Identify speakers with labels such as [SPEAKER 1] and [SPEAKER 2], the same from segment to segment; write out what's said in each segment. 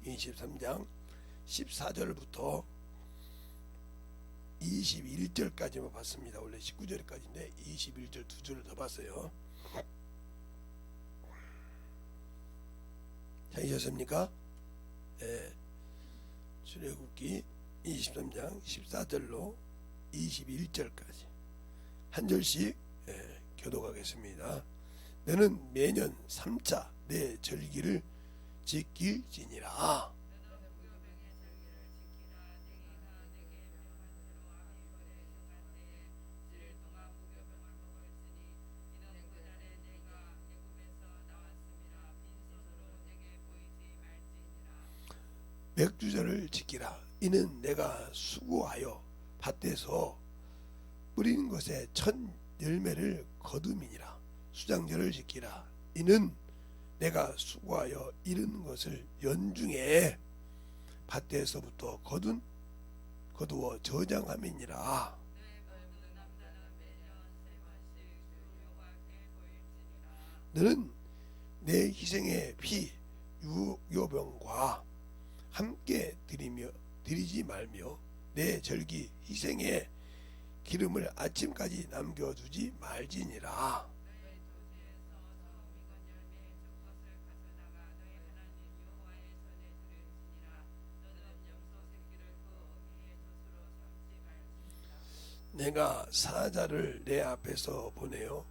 [SPEAKER 1] 23장 14절부터 21절까지만 봤습니다. 원래 19절까지인데 21절 두 줄을 더 봤어요. 찾으셨습니까? 예. 출애굽기 23장 14절로 21절까지 한 절씩 교독하겠습니다. 너는 매년 3차 내 절기를 지킬지니라. 맥주절을 지키라. 이는 내가 수고하여 밭에서 뿌리는 것에 첫 열매를 거둠이니라. 수장절을 지키라. 이는 내가 수고하여 이른 것을 연중에 밭에서부터 거두어 저장함이니라. 너는 내 희생의 피 유효병과 함께 드리지 말며 내 절기 희생의 기름을 아침까지 남겨두지 말지니라. 내가 사자를 내 앞에서 보내어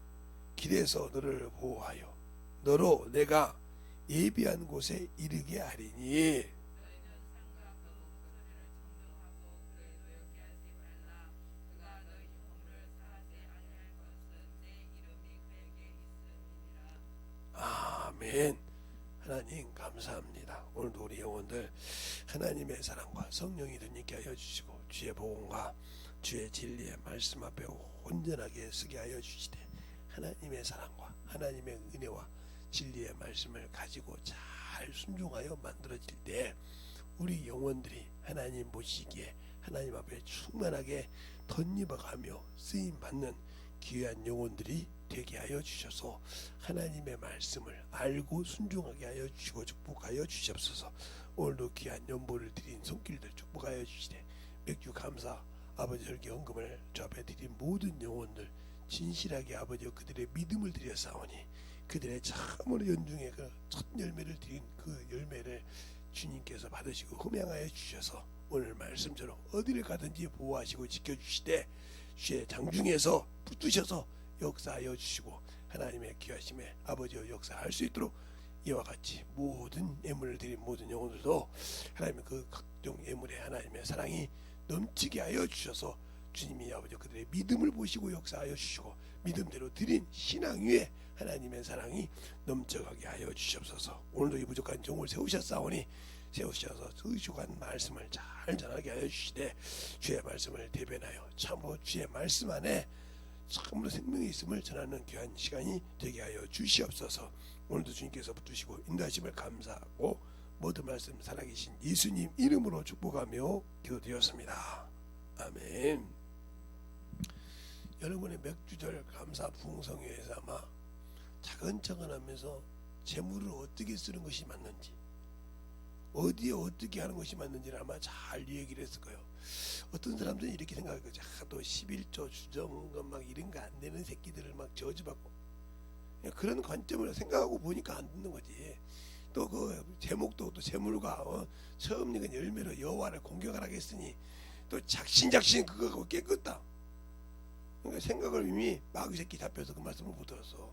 [SPEAKER 1] 길에서 너를 보호하여 너로 내가 예비한 곳에 이르게 하리니 아멘. 하나님 감사합니다. 오늘도 우리 영혼들 하나님의 사랑과 성령이 듣게 하여 주시고 주의 복음과 주의 진리의 말씀 앞에 온전하게 서게 하여 주시되 하나님의 사랑과 하나님의 은혜와 진리의 말씀을 가지고 잘 순종하여 만들어질 때 우리 영혼들이 하나님 보시기에 하나님 앞에 충만하게 덧입어가며 쓰임받는 귀한 영혼들이 되게 하여 주셔서 하나님의 말씀을 알고 순종하게 하여 주시고 축복하여 주시옵소서. 오늘도 귀한 연보를 드린 손길들 축복하여 주시되 맥주 감사 아버지 절기 헌금을 저 앞에 드린 모든 영혼들 진실하게 아버지 그들의 믿음을 드렸사오니 그들의 참으로 연중에 그 첫 열매를 드린 그 열매를 주님께서 받으시고 흠양하여 주셔서 오늘 말씀처럼 어디를 가든지 보호하시고 지켜주시되 주의 장중에서 붙드셔서 역사하여 주시고 하나님의 귀하심에 아버지여 역사할 수 있도록 이와 같이 모든 예물을 드린 모든 영혼들도 하나님의 그 각종 예물에 하나님의 사랑이 넘치게 하여 주셔서 주님이 아버지 그들의 믿음을 보시고 역사하여 주시고 믿음대로 드린 신앙 위에 하나님의 사랑이 넘쳐가게 하여 주시옵소서. 오늘도 이 부족한 종을 세우셨사오니 세우셔서 의주간 말씀을 잘 전하게 하여 주시되 주의 말씀을 대변하여 참으로 주의 말씀 안에 참으로 생명이 있음을 전하는 귀한 시간이 되게 하여 주시옵소서. 오늘도 주님께서 붙드시고 인도하심을 감사하고 모든 말씀 살아계신 예수님 이름으로 축복하며 기도드렸습니다. 아멘. 여러분의 맥주절 감사 부흥성회에서 아마 차근차근 하면서 재물을 어떻게 쓰는 것이 맞는지 어디에 어떻게 하는 것이 맞는지를 아마 잘 얘기를 했을 거예요. 어떤 사람들은 이렇게 생각할 거죠. 또 11조 주정금 막 이런 거 안 되는 새끼들을 막 저주받고 그런 관점을 생각하고 보니까 안 듣는 거지. 또 그 제목도 또 재물과 처음 익은 열매로 여호와를 공경하라 했으니 또 작신작신 그거 갖고 깨끗다. 그러니까 생각을 이미 마귀 새끼 잡혀서 그 말씀을 못 들었어.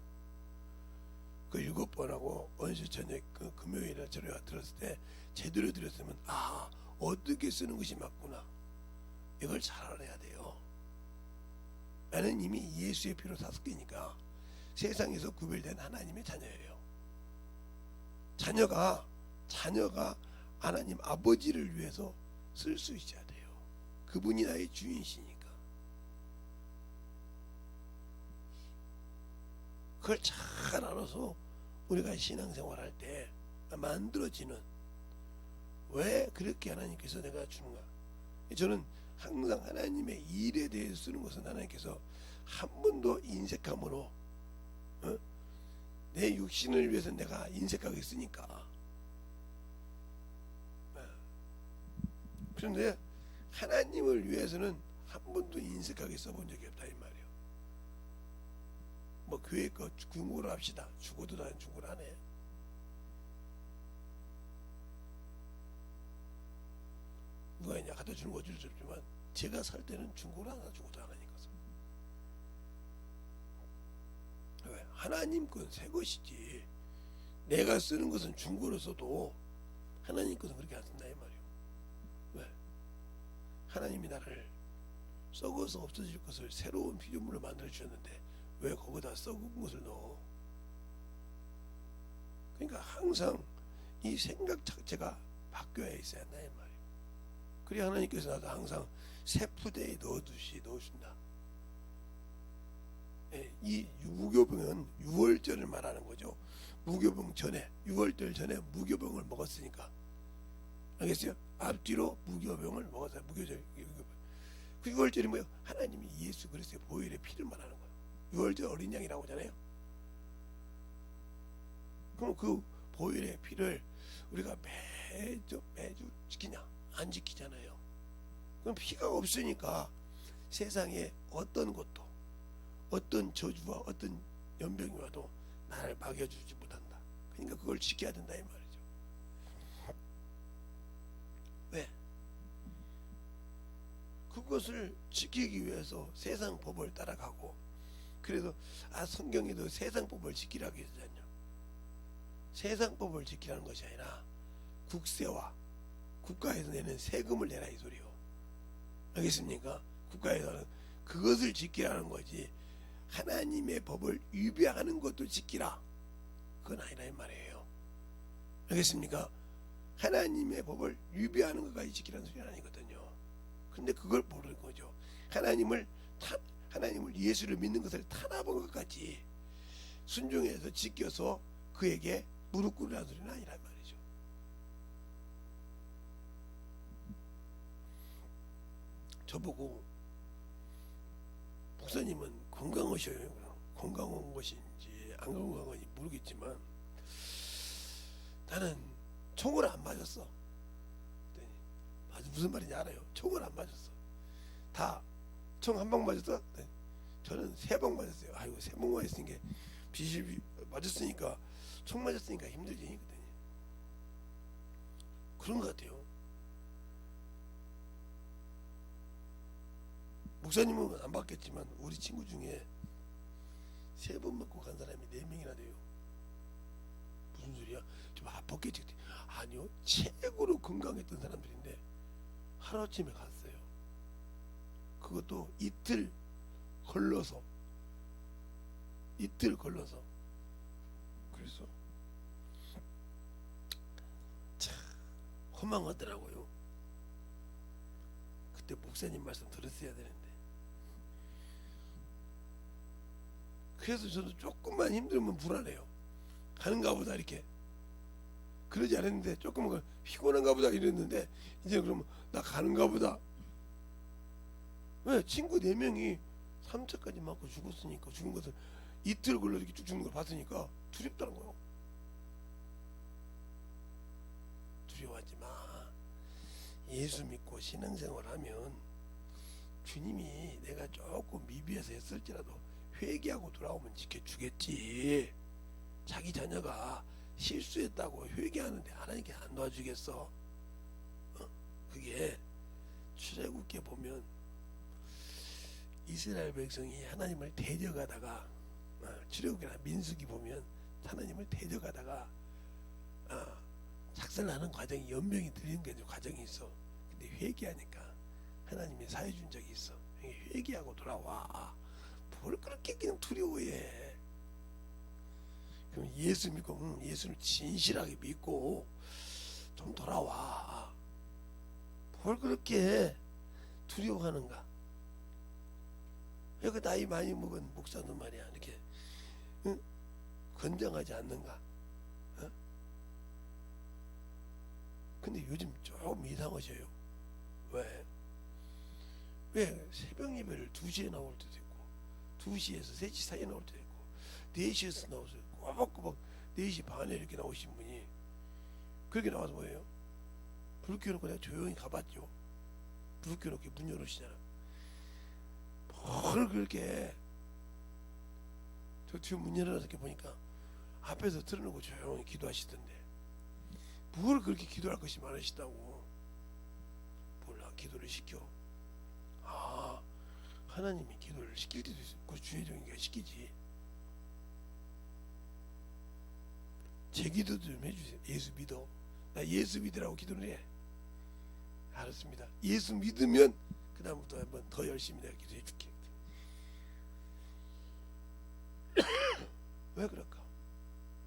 [SPEAKER 1] 그 7번하고 원수 저녁 그 금요일에 저녁에 들었을 때 제대로 들었으면 어떻게 쓰는 것이 맞구나. 이걸 잘 알아야 돼요. 나는 이미 예수의 피로 샀으니까 세상에서 구별된 하나님의 자녀예요. 자녀가 하나님 아버지를 위해서 쓸 수 있어야 돼요. 그분이 나의 주인이시니까. 그걸 잘 알아서 우리가 신앙생활할 때 만들어지는 왜 그렇게 하나님께서 내가 주는가. 저는 항상 하나님의 일에 대해서 쓰는 것은 하나님께서 한 번도 인색함으로 내 육신을 위해서 내가 인색하게 쓰니까 그런데 하나님을 위해서는 한 번도 인색하게 써본 적이 없다 이 말이에요. 뭐 교회 거 중고로 합시다. 죽어도 난 중고로 안 해. 누가 이제 갖다 주는 거 어쩔 수 없지만 제가 살 때는 중고로 하나 죽어도 안 하니까. 왜? 하나님 건 새 것이지. 내가 쓰는 것은 중고로 써도 하나님 것은 그렇게 안 쓴다 이 말이에요. 왜? 하나님이 나를 썩어서 없어질 것을 새로운 피조물로 만들어 주셨는데 왜 거기다 썩은 것을 넣어? 그러니까 항상 이 생각 자체가 바뀌어야 있어야 한다 이 말이에요. 그래야 하나님께서 나도 항상 새 푸대에 넣어준다. 예, 이 무교병은 유월절을 말하는 거죠. 무교병 전에, 유월절 전에 무교병을 먹었으니까. 알겠어요? 앞뒤로 무교병을 먹었어요. 무교절. 그 유월절이 뭐예요? 하나님이 예수 그리스도의 보혈의 피를 말하는 거예요. 유월절 어린 양이라고 하잖아요. 그럼 그 보혈의 피를 우리가 매주 지키냐? 안 지키잖아요. 그럼 피가 없으니까 세상에 어떤 것도, 어떤 저주와 어떤 연병이 와도 나를 막여주지 못한다. 그러니까 그걸 지켜야 된다 이 말이죠. 왜? 그것을 지키기 위해서 세상 법을 따라가고, 그래서 성경에도 세상 법을 지키라고 했잖아요. 세상 법을 지키라는 것이 아니라 국세와 국가에서 내는 세금을 내라 이 소리요. 알겠습니까? 국가에서는 그것을 지키라는 거지 하나님의 법을 위배하는 것도 지키라 그건 아니라 이 말이에요. 알겠습니까? 하나님의 법을 위배하는 것까지 지키라는 소리는 아니거든요. 그런데 그걸 모르는 거죠. 하나님을 예수를 믿는 것을 탄압한 것까지 순종해서 지켜서 그에게 무릎 꿇으라는 소리는 아니란 말이죠. 저보고 목사님은 건강하셔요. 건강한 것인지 안 건강한 건지 모르겠지만 나는 총을 안 맞았어. 무슨 말인지 알아요? 총을 안 맞았어. 다 총 한 방 맞았어? 네. 저는 3방 맞았어요. 아이고 3방 맞았으니까 비실비 맞았으니까 총 맞았으니까 힘들지. 그랬더니 그런 것 같아요. 목사님은 안 받겠지만 우리 친구 중에 3번 맞고 간 사람이 4명이나 돼요. 무슨 소리야? 좀 아팠겠지. 아니요, 최고로 건강했던 사람들인데 하루아침에 갔어요. 그것도 이틀 걸러서 그래서 참 허망하더라고요. 그때 목사님 말씀 들었어야 되는데. 그래서 저도 조금만 힘들면 불안해요. 가는가 보다 이렇게. 그러지 않았는데 조금 피곤한가 보다 이랬는데 이제 그러면 나 가는가 보다. 왜? 친구 4명이 3차까지 맞고 죽었으니까, 죽은 것을 이틀 걸려 이렇게 쭉 죽는 걸 봤으니까 두렵다는 거예요. 두려워하지 마. 예수 믿고 신앙생활 하면 주님이 내가 조금 미비해서 했을지라도 회개하고 돌아오면 지켜주겠지. 자기 자녀가 실수했다고 회개하는데 하나님께 안 도와주겠어? 그게 출애굽기에 보면 이스라엘 백성이 하나님을 대적하다가, 출애굽기나 민수기 보면 하나님을 대적하다가 작살나는 과정이, 연병이 들리는 게 과정이 있어. 근데 회개하니까 하나님이 사해 준 적이 있어. 회개하고 돌아와. 뭘 그렇게 그냥 두려워해. 그럼 예수 믿고, 예수를 진실하게 믿고 좀 돌아와. 뭘 그렇게 두려워하는가? 왜 그 나이 많이 먹은 목사도 말이야 이렇게 건장하지 않는가? 근데 요즘 좀 이상하셔요. 왜 새벽 예배를 2시에 나올 때도 있고 2시에서 3시 사이에 나올 때도 있고 4시에서 나오세요. 꼬박꼬박 4시 반에 이렇게 나오신 분이 그렇게 나와서 뭐예요? 불 켜놓고 내가 조용히 가봤죠. 불 켜놓고 문 열으시잖아. 뭘 그렇게 저 뒤에 문 열어서 이렇게 보니까 앞에서 틀어놓고 조용히 기도하시던데 뭘 그렇게 기도할 것이 많으시다고. 몰라, 기도를 시켜. 아, 하나님이 기도를 시킬 때도 있어. 그 주의적인 게 시키지. 제 기도도 좀 해주세요. 예수 믿어. 나 예수 믿으라고 기도를 해. 알았습니다. 예수 믿으면 그 다음부터 한번 더 열심히 내가 기도해 줄게. 왜 그럴까?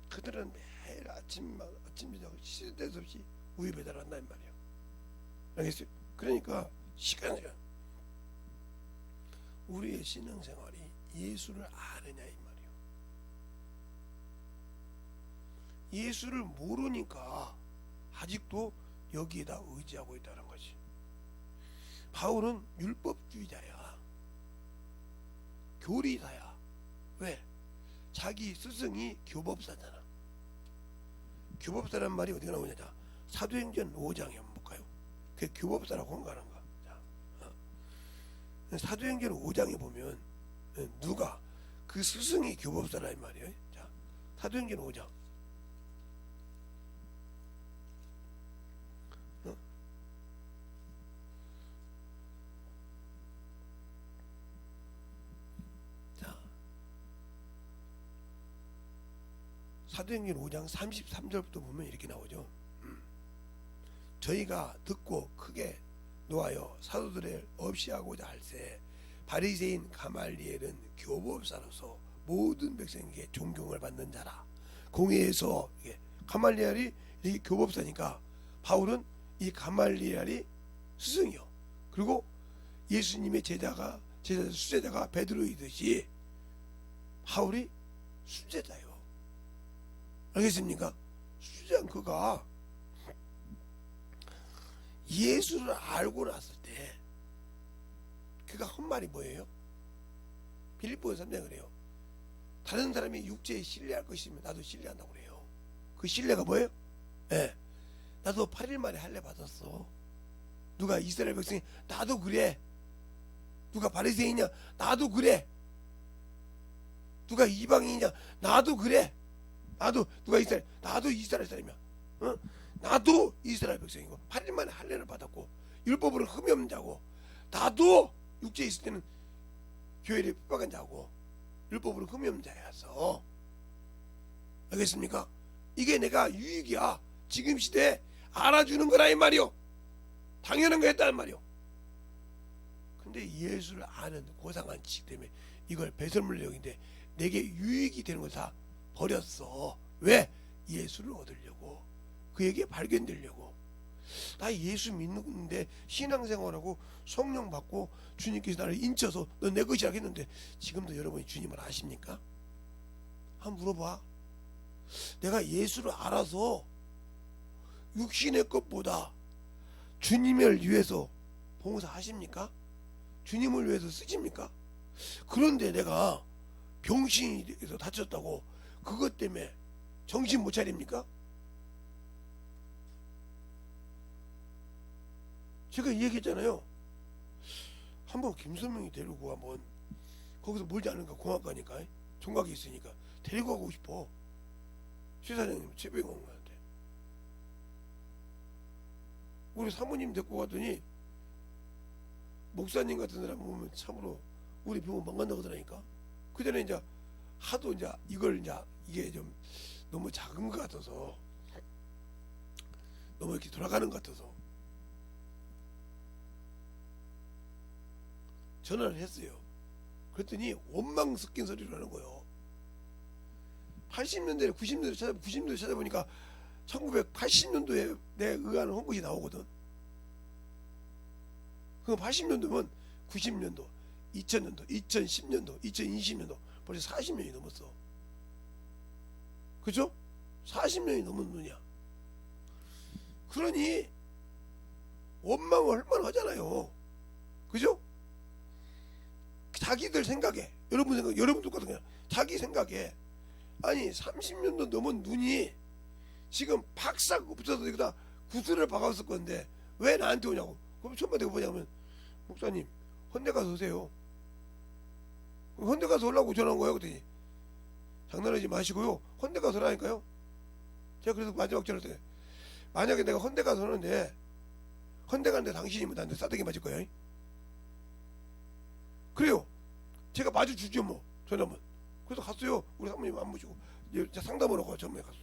[SPEAKER 1] 그들은 매일 아침 저녁 쉬는 데도 없이 우유 배달한다는 말이야. 알겠어요? 그러니까 시간이야. 우리의 신앙생활이 예수를 아느냐 이 말이야. 예수를 모르니까 아직도 여기에다 의지하고 있다는 거지. 바울은 율법주의자야. 교리사야. 왜? 자기 스승이 교법사잖아. 교법사란 말이 어디가 나오냐? 자, 사도행전 5장에 한번 볼까요? 그게 교법사라고 한가는 거. 자, 사도행전 5장에 보면 누가 그 스승이 교법사라 이 말이에요. 자, 사도행전 5장. 사도행전 5장 33절부터 보면 이렇게 나오죠. 저희가 듣고 크게 노하여 사도들을 없이 하고자 할세 바리새인 가말리엘은 교법사로서 모든 백성에게 존경을 받는 자라. 공회에서 가말리엘이 이게 교법사니까 바울은 이 가말리엘이 스승이요. 그리고 예수님의 수제자가 베드로이듯이 바울이 수제자요. 알겠습니까? 수제한 그가 예수를 알고 났을 때 그가 한 말이 뭐예요? 빌립보서 3장 그래요. 다른 사람이 육체에 신뢰할 것이면 나도 신뢰한다고 그래요. 그 신뢰가 뭐예요? 예. 나도 8일 만에 할례 받았어. 누가 이스라엘 백성이 나도 그래. 누가 바리새인이냐? 나도 그래. 누가 이방인이냐? 나도 그래. 나도 누가 이스라엘? 나도 이스라엘 사람이야. 어? 나도 이스라엘 백성이고 8일 만에 할례를 받았고 율법으로 흠이 없는 자고 나도 육체에 있을 때는 교회를 핍박한 자고 율법으로 흠이 없는 자였어. 알겠습니까? 이게 내가 유익이야. 지금 시대에 알아주는 거라 이 말이요. 당연한 거였다는 말이요. 근데 예수를 아는 고상한 지식 때문에 이걸 배설물력인데 내게 유익이 되는 걸 다 버렸어. 왜? 예수를 얻으려고. 그에게 발견되려고. 나 예수 믿는데 신앙생활하고 성령 받고 주님께서 나를 인쳐서 너 내 것이라 했는데 지금도 여러분이 주님을 아십니까? 한번 물어봐. 내가 예수를 알아서 육신의 것보다 주님을 위해서 봉사하십니까? 주님을 위해서 쓰십니까? 그런데 내가 병신이 돼서 다쳤다고 그것 때문에 정신 못 차립니까? 제가 얘기했잖아요. 한번 김선명이 데리고 한번 거기서 멀지 않은가 공학 가니까 총각이 있으니까 데리고 가고 싶어. 최사장님 최백원한테 우리 사모님 데리고 가더니 목사님 같은 사람 보면 참으로 우리 병원 망간다고 하더라니까. 그 전에 이제 하도 이제 이걸 이제 이게 좀 너무 작은 것 같아서 너무 이렇게 돌아가는 것 같아서 전화를 했어요. 그랬더니 원망 섞인 소리를 하는 거예요. 80년대 90년대 찾아보니까 1980년도에 내 의아는 한 것이 나오거든. 그럼 80년도면 90년도 2000년도 2010년도 2020년도 벌써 40년이 넘었어. 그죠? 40년이 넘은 눈이야. 그러니 원망을 할만 하잖아요. 그죠? 자기들 생각에 여러분 생각 여러분 똑같은 거야. 자기 생각에 아니 30년도 넘은 눈이 지금 박사가 붙어서 여기다 구슬을 박았을 건데 왜 나한테 오냐고. 그럼 처음에 내가 뭐냐면 목사님 헌데 가서 오세요. 헌데 가서 오려고 전화한 거예요. 그랬더니 장난하지 마시고요. 헌데 가서 오라니까요. 제가 그래서 마지막 전화 때 만약에 내가 헌데 가서 오는데 헌데 가는데 당신이면 나한테 싸대기 맞을 거예요. 그래요. 제가 맞아주죠 뭐 전화면. 그래서 갔어요. 우리 사모님 안 모시고 상담을 하고 전문에 갔어.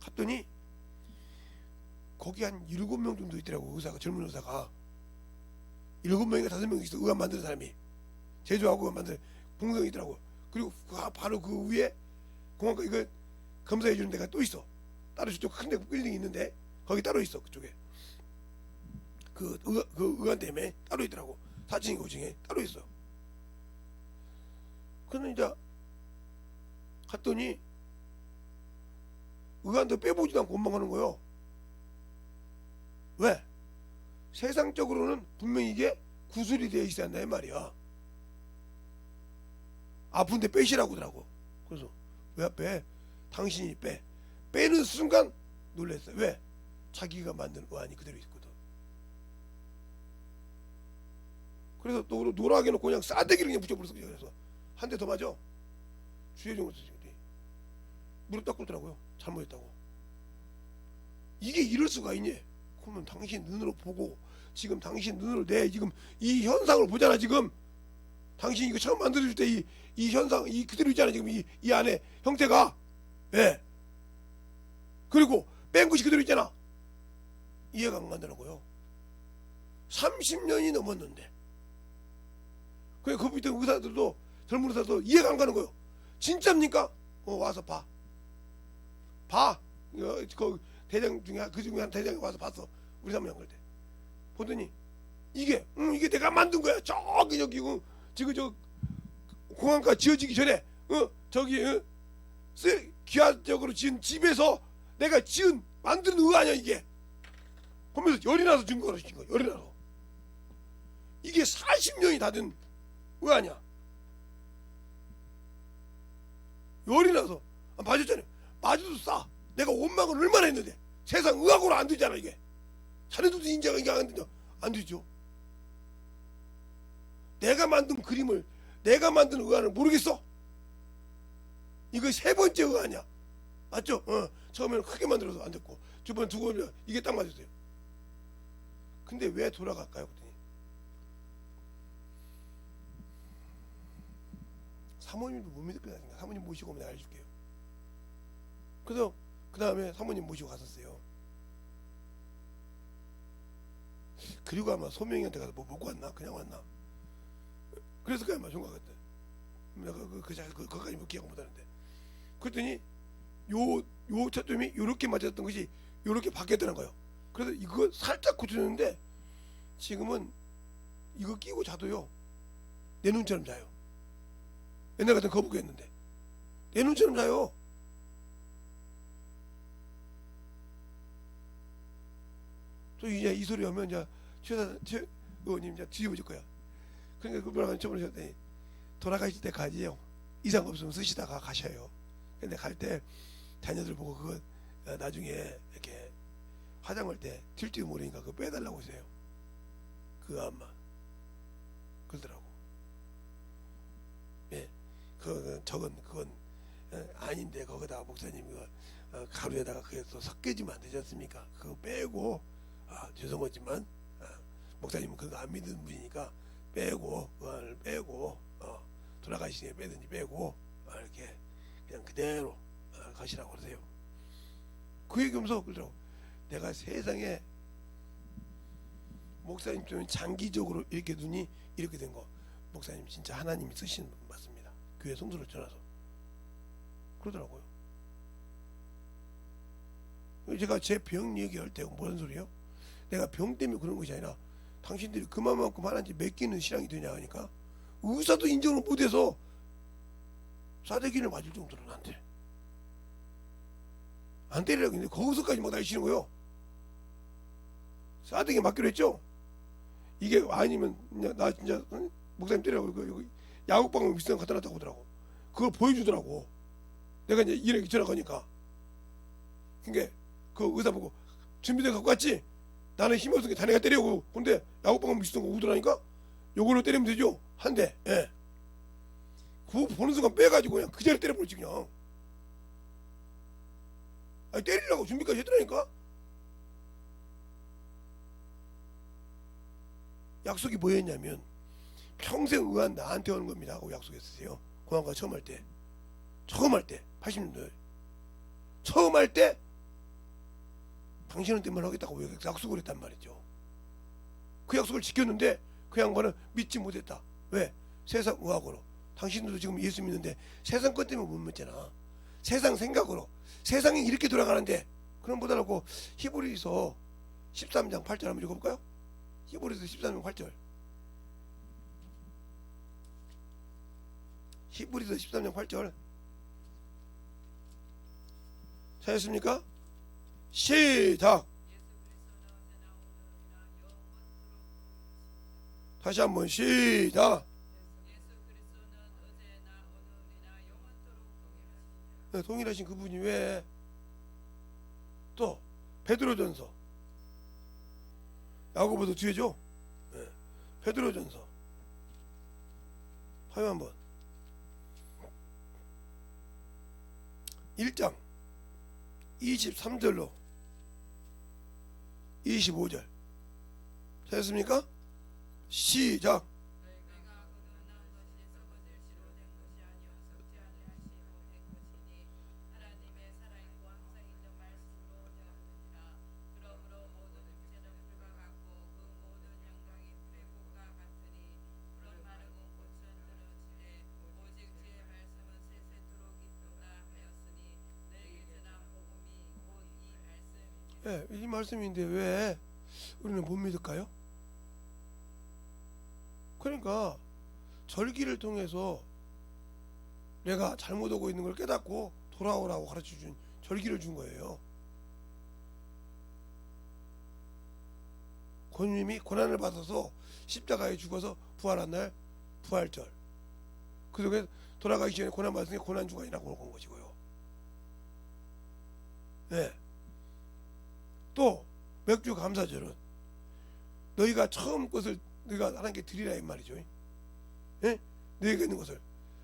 [SPEAKER 1] 갔더니 거기 한 7명 정도 있더라고. 의사가, 젊은 의사가 7명인가 5명 있어. 의원 만드는 사람이 제조하고 의원 만드는 공성이 있더라고. 그리고 바로 그 위에 공항가 이거 검사해 주는 데가 또 있어. 따로 저쪽 큰데 빌딩이 있는데 거기 따로 있어. 그쪽에 그 의원 때문에 따로 있더라고. 4층인가 5층에 따로 있어. 그래서 이제 갔더니 의원도 빼보지도 않고 원망하는 거요. 왜? 세상적으로는 분명히 이게 구술이 되어 있어야 한다 이 말이야. 아픈데 빼시라고 하더라고. 그래서 왜 빼? 당신이 빼. 빼는 순간 놀랬어요. 왜? 자기가 만든 의안이 그대로 있거든. 그래서 또 노랗게 놓고 그냥 싸대기를 그냥 붙여버렸어. 그래서 한 대 더 맞아. 주의종을 쓰지. 무릎 딱 꿇더라고요. 잘못했다고. 이게 이럴 수가 있니? 그러면 당신 눈으로 보고 지금 당신 눈으로 내 지금 이 현상을 보잖아. 지금 당신 이거 처음 만들어줄 때 이 현상 이 그대로 있잖아. 지금 이 안에 형태가. 예. 그리고 뺀 것이 그대로 있잖아. 이해가 안 간다고요. 30년이 넘었는데. 그래 그 밑에 의사들도 젊은 의사들도 이해가 안 가는 거예요. 진짜입니까? 와서 봐. 그 대장 중에 그 중에 한 대장이 와서 봤어. 우리 사모님 그럴 때 보더니 이게 내가 만든 거야. 저기 지금 저 공항가 지어지기 전에 저기 기하적으로 지은 집에서 내가 만든 의아냐 이게. 그러면서 열이 나서 증거로 시킨 거야. 열이 나서. 이게 40년이 다 된 의아냐. 열이 나서 맞았잖아요. 맞아도 싸. 내가 원망을 얼마나 했는데 세상 의학으로 안 되잖아 이게. 자네들도 인정이 안 되죠. 내가 만든 그림을 내가 만든 의안을 모르겠어? 이거 3번째 의안이야. 맞죠? 처음에는 크게 만들어서 안 됐고 두 번 두고 이게 딱 맞았어요. 근데 왜 돌아갈까요? 그랬더니 사모님도 못 믿을 거야. 사모님 모시고 오면 내가 알려줄게요. 그래서 그 다음에 사모님 모시고 갔었어요. 그리고 아마 소명이한테 가서 뭐 먹고 왔나? 그냥 왔나? 그래서 그냥 마신 것 같아. 내가 그까지 뭐 기억 못하는데. 그랬더니 요 차점이 요렇게 맞았던 것이 요렇게 바뀌었다는 거예요. 그래서 이거 살짝 고쳐줬는데 지금은 이거 끼고 자도요 내 눈처럼 자요. 옛날 같은 거북이였는데 내 눈처럼 자요. 또 이제 이 소리 하면 이제 최 의원님 이제 뒤집어질 거야. 그러니까 그 뭐라고 저번에 돌아가실 때 가지요. 이상 없으면 쓰시다가 가셔요. 근데 갈 때 자녀들 보고 그거 나중에 이렇게 화장할 때 튈줄 모르니까 그거 빼달라고 하세요. 그거 아마 그러더라고. 예, 그건 아닌데 거기다가 목사님 그 가루에다가 그게 또 섞여지면 안 되지 않습니까? 그거 빼고 죄송하지만 목사님은 그거 안 믿는 분이니까 빼고 그걸 빼고 돌아가시게 빼든지 빼고 이렇게 그냥 그대로 가시라고 그러세요. 그 얘기하면서 그러더라고. 내가 세상에 목사님 좀 장기적으로 이렇게 눈이 이렇게 된 거 목사님 진짜 하나님이 쓰시는 분 맞습니다. 교회 성도를 전화서 그러더라고요. 제가 제 병 얘기할 때 무슨 소리예요? 내가 병 때문에 그런 것이 아니라 당신들이 그만큼 하나님 맡기는 신앙이 되냐 하니까 의사도 인정을 못해서 싸대기를 맞을 정도로 나한테 안 때리려고 했는데 거기서까지 막 날리시는 거예요. 싸대기 맞기로 했죠. 이게 아니면 나 진짜 목사님 때리라고 여기 야구방울 비싼 거 갖다 놨다고 하더라고. 그걸 보여주더라고. 내가 이제 일하기 전화가니까. 그러니까 그 의사 보고 준비돼 갖고 왔지? 나는 힘이 없으니까 자네가 때리고. 근데 야구방은 미치던 거 우더라니까 요걸로 때리면 되죠. 한 대. 예. 그거 보는 순간 빼가지고 그냥 그 자리에 때려버리지 그냥. 아니 때리려고 준비까지 했더라니까. 약속이 뭐였냐면 평생 의한 나한테 오는 겁니다 하고 약속했으세요. 공항가 처음 할 때. 80년대 처음 할 때 당신한테만 하겠다고 약속을 했단 말이죠. 그 약속을 지켰는데 그 양반은 믿지 못했다. 왜? 세상 의학으로. 당신들도 지금 예수 믿는데 세상 것 때문에 못 믿잖아. 세상 생각으로. 세상이 이렇게 돌아가는데. 그럼 못하라고 히브리서 13장 8절 한번 읽어볼까요? 히브리서 13장 8절. 히브리서 13장 8절. 찾았습니까? 시작. 다시 한번 시작. 네, 동일하신 그분이 왜 또 베드로전서 야고보도 뒤에죠. 네, 베드로전서 화면 한번 1장 23절로 25절 찾았습니까? 시작. 네, 이 말씀인데 왜 우리는 못 믿을까요? 그러니까 절기를 통해서 내가 잘못하고 있는 걸 깨닫고 돌아오라고 가르쳐준 절기를 준 거예요. 권님이 고난을 받아서 십자가에 죽어서 부활한 날 부활절. 그 속에 돌아가기 전에 고난 받았으니 고난 주간이라고 한 것이고요. 네. 또 맥주 감사절은 너희가 처음 것을 너희가 하나님께 드리라 이 말이죠. 예? 너희가 있는 것을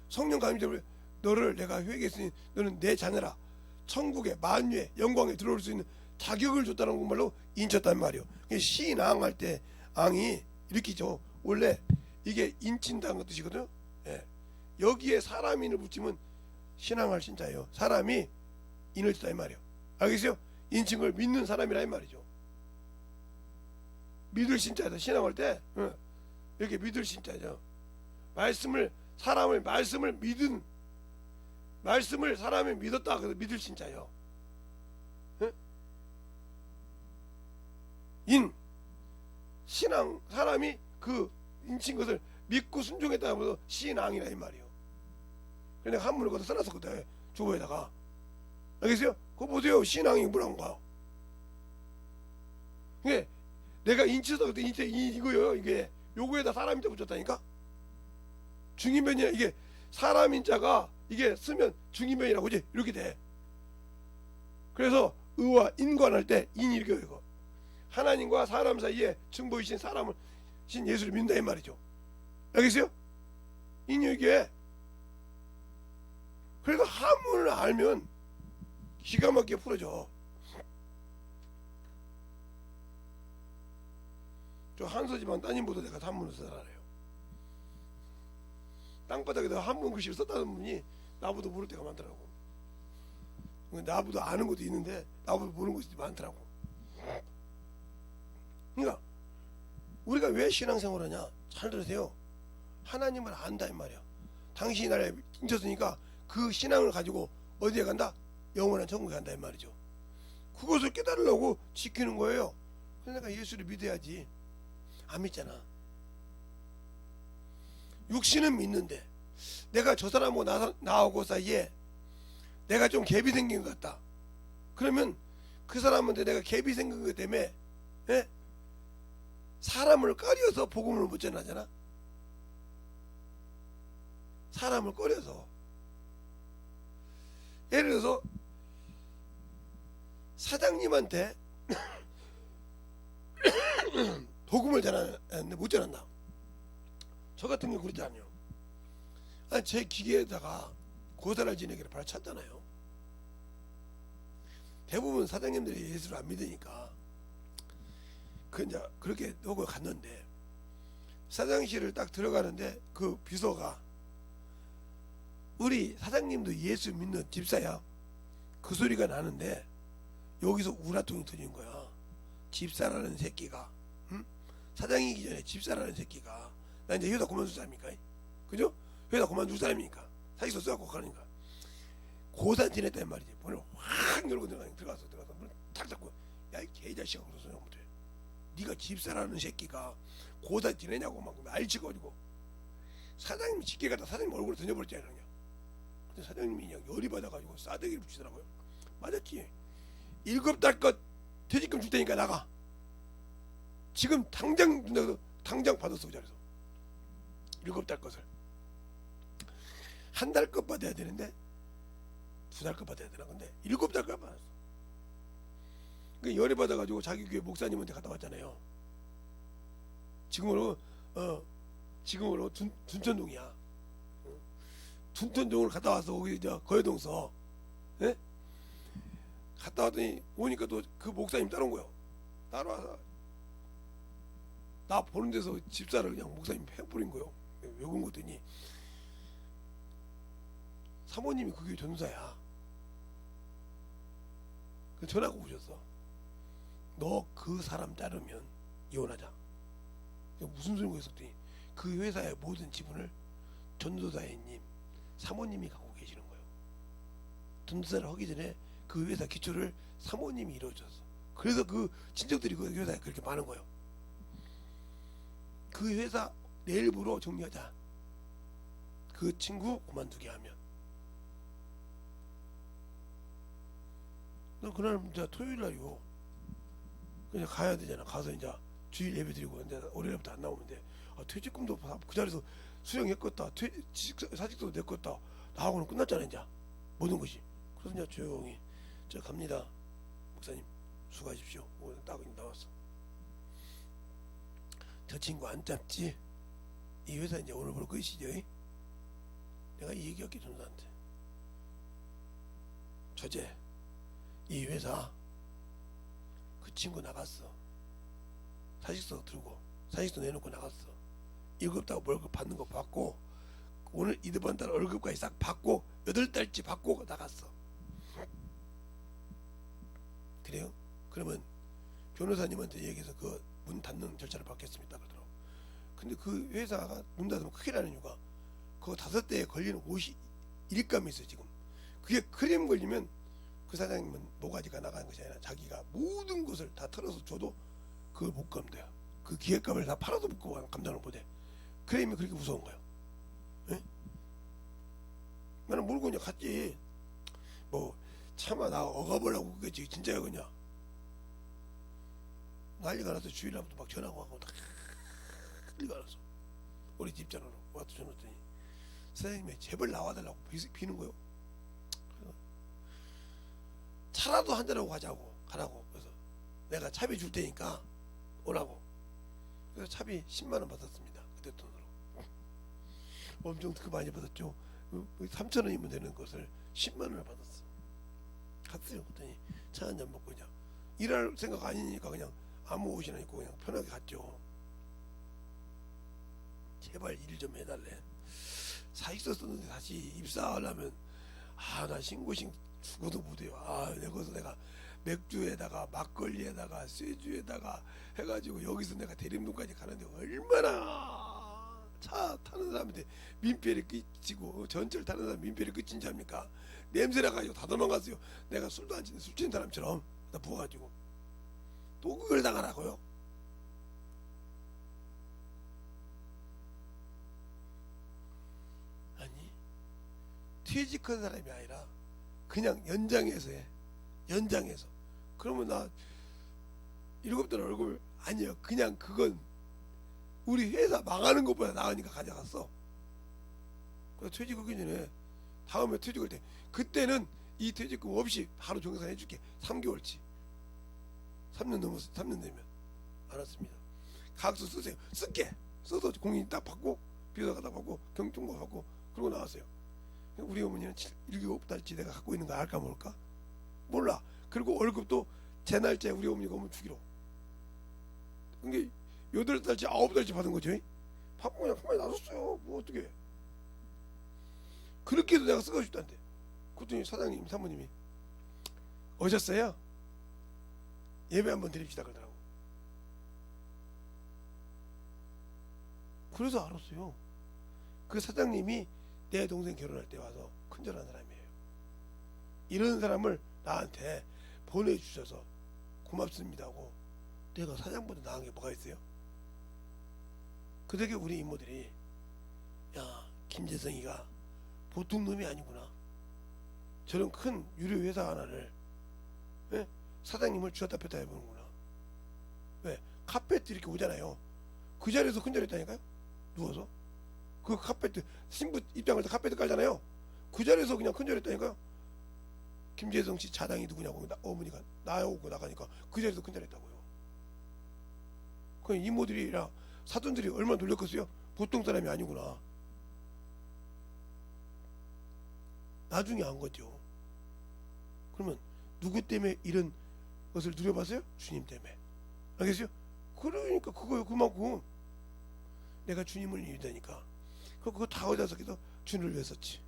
[SPEAKER 1] 성령 감임자를 너를 내가 회개했으니 너는 내 자녀라. 천국의 만유의 영광에 들어올 수 있는 자격을 줬다는 말로 인쳤단 말이요. 신앙할 때 앙이 이렇게죠. 원래 이게 인친다는 뜻이거든요. 예. 여기에 사람인을 붙이면 신앙할 신자예요. 사람이 인을 쳤다 이 말이요. 알겠어요? 인친 걸 믿는 사람이라 이 말이죠. 믿을 신자에서 신앙할 때 이렇게 믿을 신자죠. 말씀을 믿은 말씀을 사람이 믿었다 그래서 믿을 신자예요. 신앙 사람이 그 인친 것을 믿고 순종했다 그래서 신앙이라 이 말이에요. 그래서 내가 한문을 거기다 써놨었거든. 주보에다가. 알겠어요? 그거 보세요. 신앙이 뭐란가. 이게 내가 인치서 그때 인치 이거요. 이게 요거에다 사람 인자 붙였다니까. 중인면이야. 이게 사람 인자가 이게 쓰면 중인면이라고 그지 이렇게 돼. 그래서 의와 인관할 때 인이 이렇게 이거 하나님과 사람 사이에 증보이신 사람을 신 예수를 믿는다 이 말이죠. 알겠어요? 인이 이게 그래서 한문을 알면 기가 막히게 풀어져. 저 한서지만 따님보다 내가 한문을 잘 알아요. 땅바닥에다 한문 글씨를 썼다는 분이 나보다 모를 때가 많더라고. 나보다 아는 것도 있는데 나보다 모르는 것이 많더라고. 그러니까 우리가 왜 신앙생활하냐? 잘 들으세요. 하나님을 안다 이 말이야. 당신이 나를 인쳤으니까 그 신앙을 가지고 어디에 간다? 영원한 천국에 간다 이 말이죠. 그것을 깨달으려고 지키는 거예요. 그래서 내가 예수를 믿어야지. 안 믿잖아. 육신은 믿는데 내가 저 사람하고 나하고 사이에 내가 좀 갭이 생긴 것 같다. 그러면 그 사람한테 내가 갭이 생긴 것 때문에 사람을 꺼려서 복음을 못 전하잖아. 사람을 꺼려서. 예를 들어서 사장님한테 복음을 전하는데 못 전한다. 저 같은 경우 그러지 않아요. 아니, 제 기계에다가 고사를 지내기를 바로 찾잖아요. 대부분 사장님들이 예수를 안 믿으니까 그 이제 그렇게 하고 갔는데, 사장실을 딱 들어가는데 그 비서가 우리 사장님도 예수 믿는 집사야. 그 소리가 나는데 여기서 우라통이 터진 거야. 집사라는 새끼가, 응? 사장이기 전에 집사라는 새끼가, 나 이제 회사 그만둘 사람이니까, 그죠? 회사 그만둘 사람이니까 사직서 써갖고 가니까 고사 지냈단 말이지. 문을 확 열고 들어가서 문을 탁 닫고, 야 이 개자식아, 그래서 못해. 네가 집사라는 새끼가 고사 지내냐고 막 알치고가지고 사장님이 집게 갖다 사장님 얼굴에 던져버렸잖아요. 그냥. 근데 사장님이 그냥 열이 받아가지고 싸대기를 붙이더라고요. 맞았지. 7달 것 퇴직금 줄 테니까 나가. 지금 당장 준다고 당장 받았어. 그 자리에서 7달 것을 한 달 것 받아야 되는데 2달 것 받아야 되나. 근데 7달 것 받았어. 그 열이 받아가지고 자기 교회 목사님한테 갔다 왔잖아요. 지금으로 둔천동이야. 둔천동을 갔다 와서 거기 거여동서, 예? 갔다 왔더니 오니까 또 그 목사님 따라온 거예요. 따라와서 나 보는 데서 집사를 그냥 목사님 해버린 거예요. 왜 그런 거더니 사모님이 그 교회 전도사야. 그 전화가 오셨어. 너 그 사람 자르면 이혼하자. 무슨 소리고 했었더니 그 회사의 모든 지분을 전도사님 사모님이 갖고 계시는 거예요. 전도사를 하기 전에 그 회사 기초를 사모님이 이루어줬어. 그래서 그 친척들이 그 회사에 그렇게 많은 거예요. 그 회사 내일부로 정리하자. 그 친구 그만두게 하면. 나 그날 이제 토요일 날이고 그냥 가야 되잖아. 가서 이제 주일 예배 드리고 이제 월요일부터 안 나오면 돼. 퇴직금도 그 자리에서 수령했겠다. 사직도 냈겠다. 나하고는 끝났잖아. 이제 모든 것이. 그래서 이제 조용히 저 갑니다. 목사님 수고하십시오. 딱 나왔어. 저 친구 안 잡지? 이 회사 이제 오늘부로 끝이죠. 내가 이 얘기할게. 전사한테 저제 이 회사 그 친구 나갔어. 사직서 들고 사직서 내놓고 나갔어. 7달 월급 받는 거 받고 오늘 이번 달 월급까지 싹 받고 8달치 받고 나갔어. 그래요? 그러면 변호사님한테 얘기해서 그 문 닫는 절차를 받겠습니다 그러더라고. 근데 그 회사가 문 닫으면 큰일 나는 이유가 그거 5대에 걸리는 옷이 일감이 있어 지금. 그게 크림 걸리면 그 사장님은 모가지가 나가는 것이 아니라 자기가 모든 것을 다 털어서 줘도 그걸 못 감돼요. 그 기획값을 다 팔아도 못 감당을 못해. 크림이 그렇게 무서운 거예요. 에? 나는 물고 그냥 갔지. 뭐 차마 나 억압을 그겠지. 진짜야 그냥. 난리가 나서 주일날부터 막 전화하고 하고 난리가 났어. 우리 집전화로 와서 전화 왔더니 사장님이 제발 나와달라고 비는 거요. 차라도 한잔하고 가라고. 그래서 내가 차비 줄 테니까 오라고. 그래서 차비 10만원 받았습니다. 그때 돈으로. 엄청 그 많이 받았죠. 3,000원이면 되는 것을 10만원을 받았어. 갔어요. 그랬더니 차 한잔 먹고 그냥 일할 생각 아니니까 그냥 아무 옷이나 입고 그냥 편하게 갔죠. 제발 일 좀 해달래. 사직서 썼는데 다시 입사하려면 나 신고식 죽어도 못해요. 여기서 내가 맥주에다가 막걸리에다가 쇠주에다가 해가지고 여기서 내가 대림동까지 가는데 얼마나 차 타는 사람한테 민폐를 끼치고 전철 타는 사람 민폐를 끼친 줄 압니까? 냄새 나가지고 다 도망갔어요. 내가 술도 안 치는 술 취는 사람처럼 나 부어가지고 또 그걸 당하라고요? 아니 퇴직한 사람이 아니라 그냥 연장해서 해. 연장해서. 그러면 나 7달 월급을 아니에요. 그냥 그건 우리 회사 망하는 것보다 나으니까 가져갔어. 그래서 퇴직하기 전에 다음에 퇴직할 때 그때는 이 퇴직금 없이 바로 정산해 줄게. 3개월치. 3년 되면 알았습니다. 각서 쓰세요. 쓸게 써서 공인 딱 받고 비서가 딱 받고 경총도 받고 그러고 나왔어요. 우리 어머니는 7달치 내가 갖고 있는 거 알까 모를까? 몰라. 그리고 월급도 제 날짜에 우리 어머니가 오면 주기로. 그게 8달치 9달치 받은 거죠. 바쁘고 그냥 가만히 놔뒀어요. 뭐 어떻게 그렇게 해도 내가 쓰고 싶다는데. 그랬더니 사장님 사모님이 오셨어요? 예배 한번 드립시다 그러더라고. 그래서 알았어요. 그 사장님이 내 동생 결혼할 때 와서 큰절한 사람이에요. 이런 사람을 나한테 보내주셔서 고맙습니다 하고 내가 사장보다 나은 게 뭐가 있어요? 그 덕에 우리 이모들이 야 김재성이가 보통 놈이 아니구나. 저런 큰 유료 회사 하나를 사장님을 쥐었다 폈다 해보는구나. 왜? 카페트 이렇게 오잖아요. 그 자리에서 큰절했다니까요. 누워서 그 카페트 신부 입장할 때 카페트 깔잖아요. 그 자리에서 그냥 큰절했다니까요. 김재성 씨 자당이 누구냐고 어머니가 나오고 나가니까 그 자리에서 큰절했다고요. 그 이모들이랑 사돈들이 얼마나 놀렸겠어요. 보통 사람이 아니구나. 나중에 안 거죠. 그러면 누구 때문에 이런 것을 누려봤어요? 주님 때문에. 알겠어요? 그러니까 그거요. 그만큼 내가 주님을 믿으니까 그거 다 어디다 썼겠어? 주님을 위해 썼지.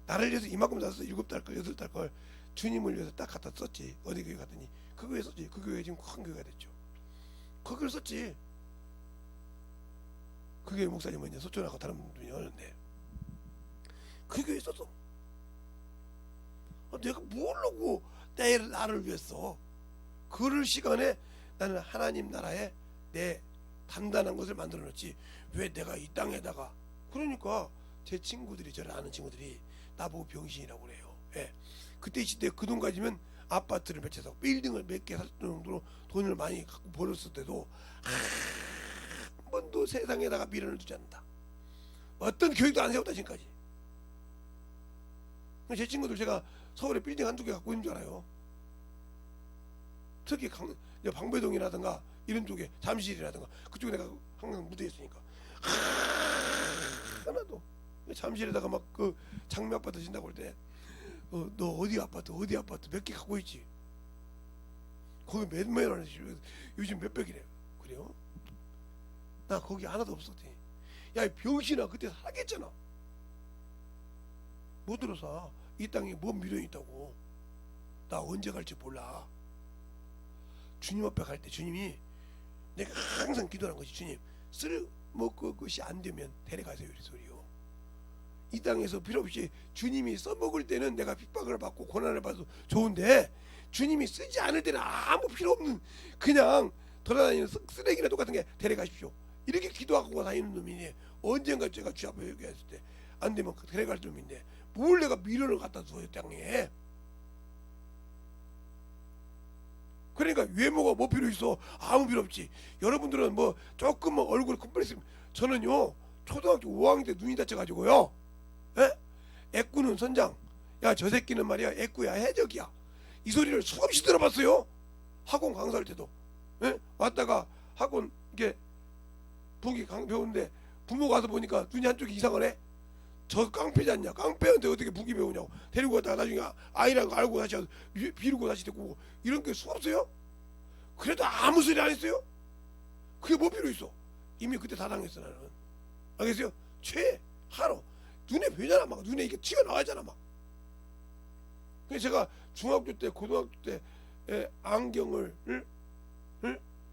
[SPEAKER 1] 나를 위해서 이만큼 다 썼어. 7달 걸 8달 걸 주님을 위해서 딱 갖다 썼지. 어디 교회 갔더니 그 교회 썼지. 그 교회 지금 큰 교회가 됐죠. 거기를 썼지. 그 교회 목사님은 이제 소천하고 다른 분이 오는데 그 교회 썼어. 내가 모르고 나를 위해서 그럴 시간에 나는 하나님 나라에 내 단단한 것을 만들어 놓지. 왜 내가 이 땅에다가. 그러니까 제 친구들이, 저를 아는 친구들이 나보고 병신이라고 그래요. 예. 그때 시대 그 돈 가지면 아파트를 몇 채 사고 빌딩을 몇 개 살 정도로 돈을 많이 갖고 벌었을 때도 한 번도 세상에다가 미련을 두지 않는다. 어떤 교육도 안 세웠다 지금까지. 제 친구들 제가 서울에 빌딩 한두 개 갖고 있는 줄 알아요. 특히 방배동이라든가 이런 쪽에 잠실이라든가 그쪽에 내가 항상 무대했으니까 하나도. 잠실에다가 막 그 장미 아파트 진다고 할 때 너 어디 아파트 몇 개 갖고 있지? 거기 몇만 원이지? 요즘 몇백이래. 그래요? 나 거기 하나도 없었지. 야 병신아 그때 사겠잖아. 못 들어서 이 땅에 뭔 미련이 있다고. 나 언제 갈지 몰라. 주님 앞에 갈 때 주님이 내가 항상 기도하는 것이 주님 쓸먹을 것이 안 되면 데려가세요 이 소리요. 이 땅에서 필요 없이 주님이 써먹을 때는 내가 핍박을 받고 고난을 받아도 좋은데 주님이 쓰지 않을 때는 아무 필요 없는 그냥 돌아다니는 쓰레기나 똑같은 게 데려가십시오. 이렇게 기도하고 다니는 놈이니 언젠가 제가 주 앞에 얘기했을 때 안 되면 데려갈 놈인데 뭘 내가 미련을 갖다 두어요 땅에. 그러니까 외모가 뭐 필요 있어? 아무 필요 없지. 여러분들은 뭐 조금만 얼굴 컴플렉스. 저는요 초등학교 5학년 때 눈이 다쳐가지고요. 에? 애꾸는 선장. 야 저 새끼는 말이야 애꾸야 해적이야. 이 소리를 수없이 들어봤어요. 학원 강사할 때도. 에? 왔다가 학원 이게 북이 배우는데 부모 가서 보니까 눈이 한쪽이 이상하네. 저 깡패지 않냐? 깡패한테 어떻게 북이 배우냐고. 데리고 갔다가 나중에 아이라는 거 알고 다시 비르고 다시 데리고 오고 이런 게 수없어요. 그래도 아무 소리 안 했어요. 그게 뭐 필요 있어. 이미 그때 다 당했어 나는. 알겠어요? 최하로 눈에 보이잖아. 막 눈에 이게 튀어나가잖아 막. 그래서 제가 중학교 때 고등학교 때 안경을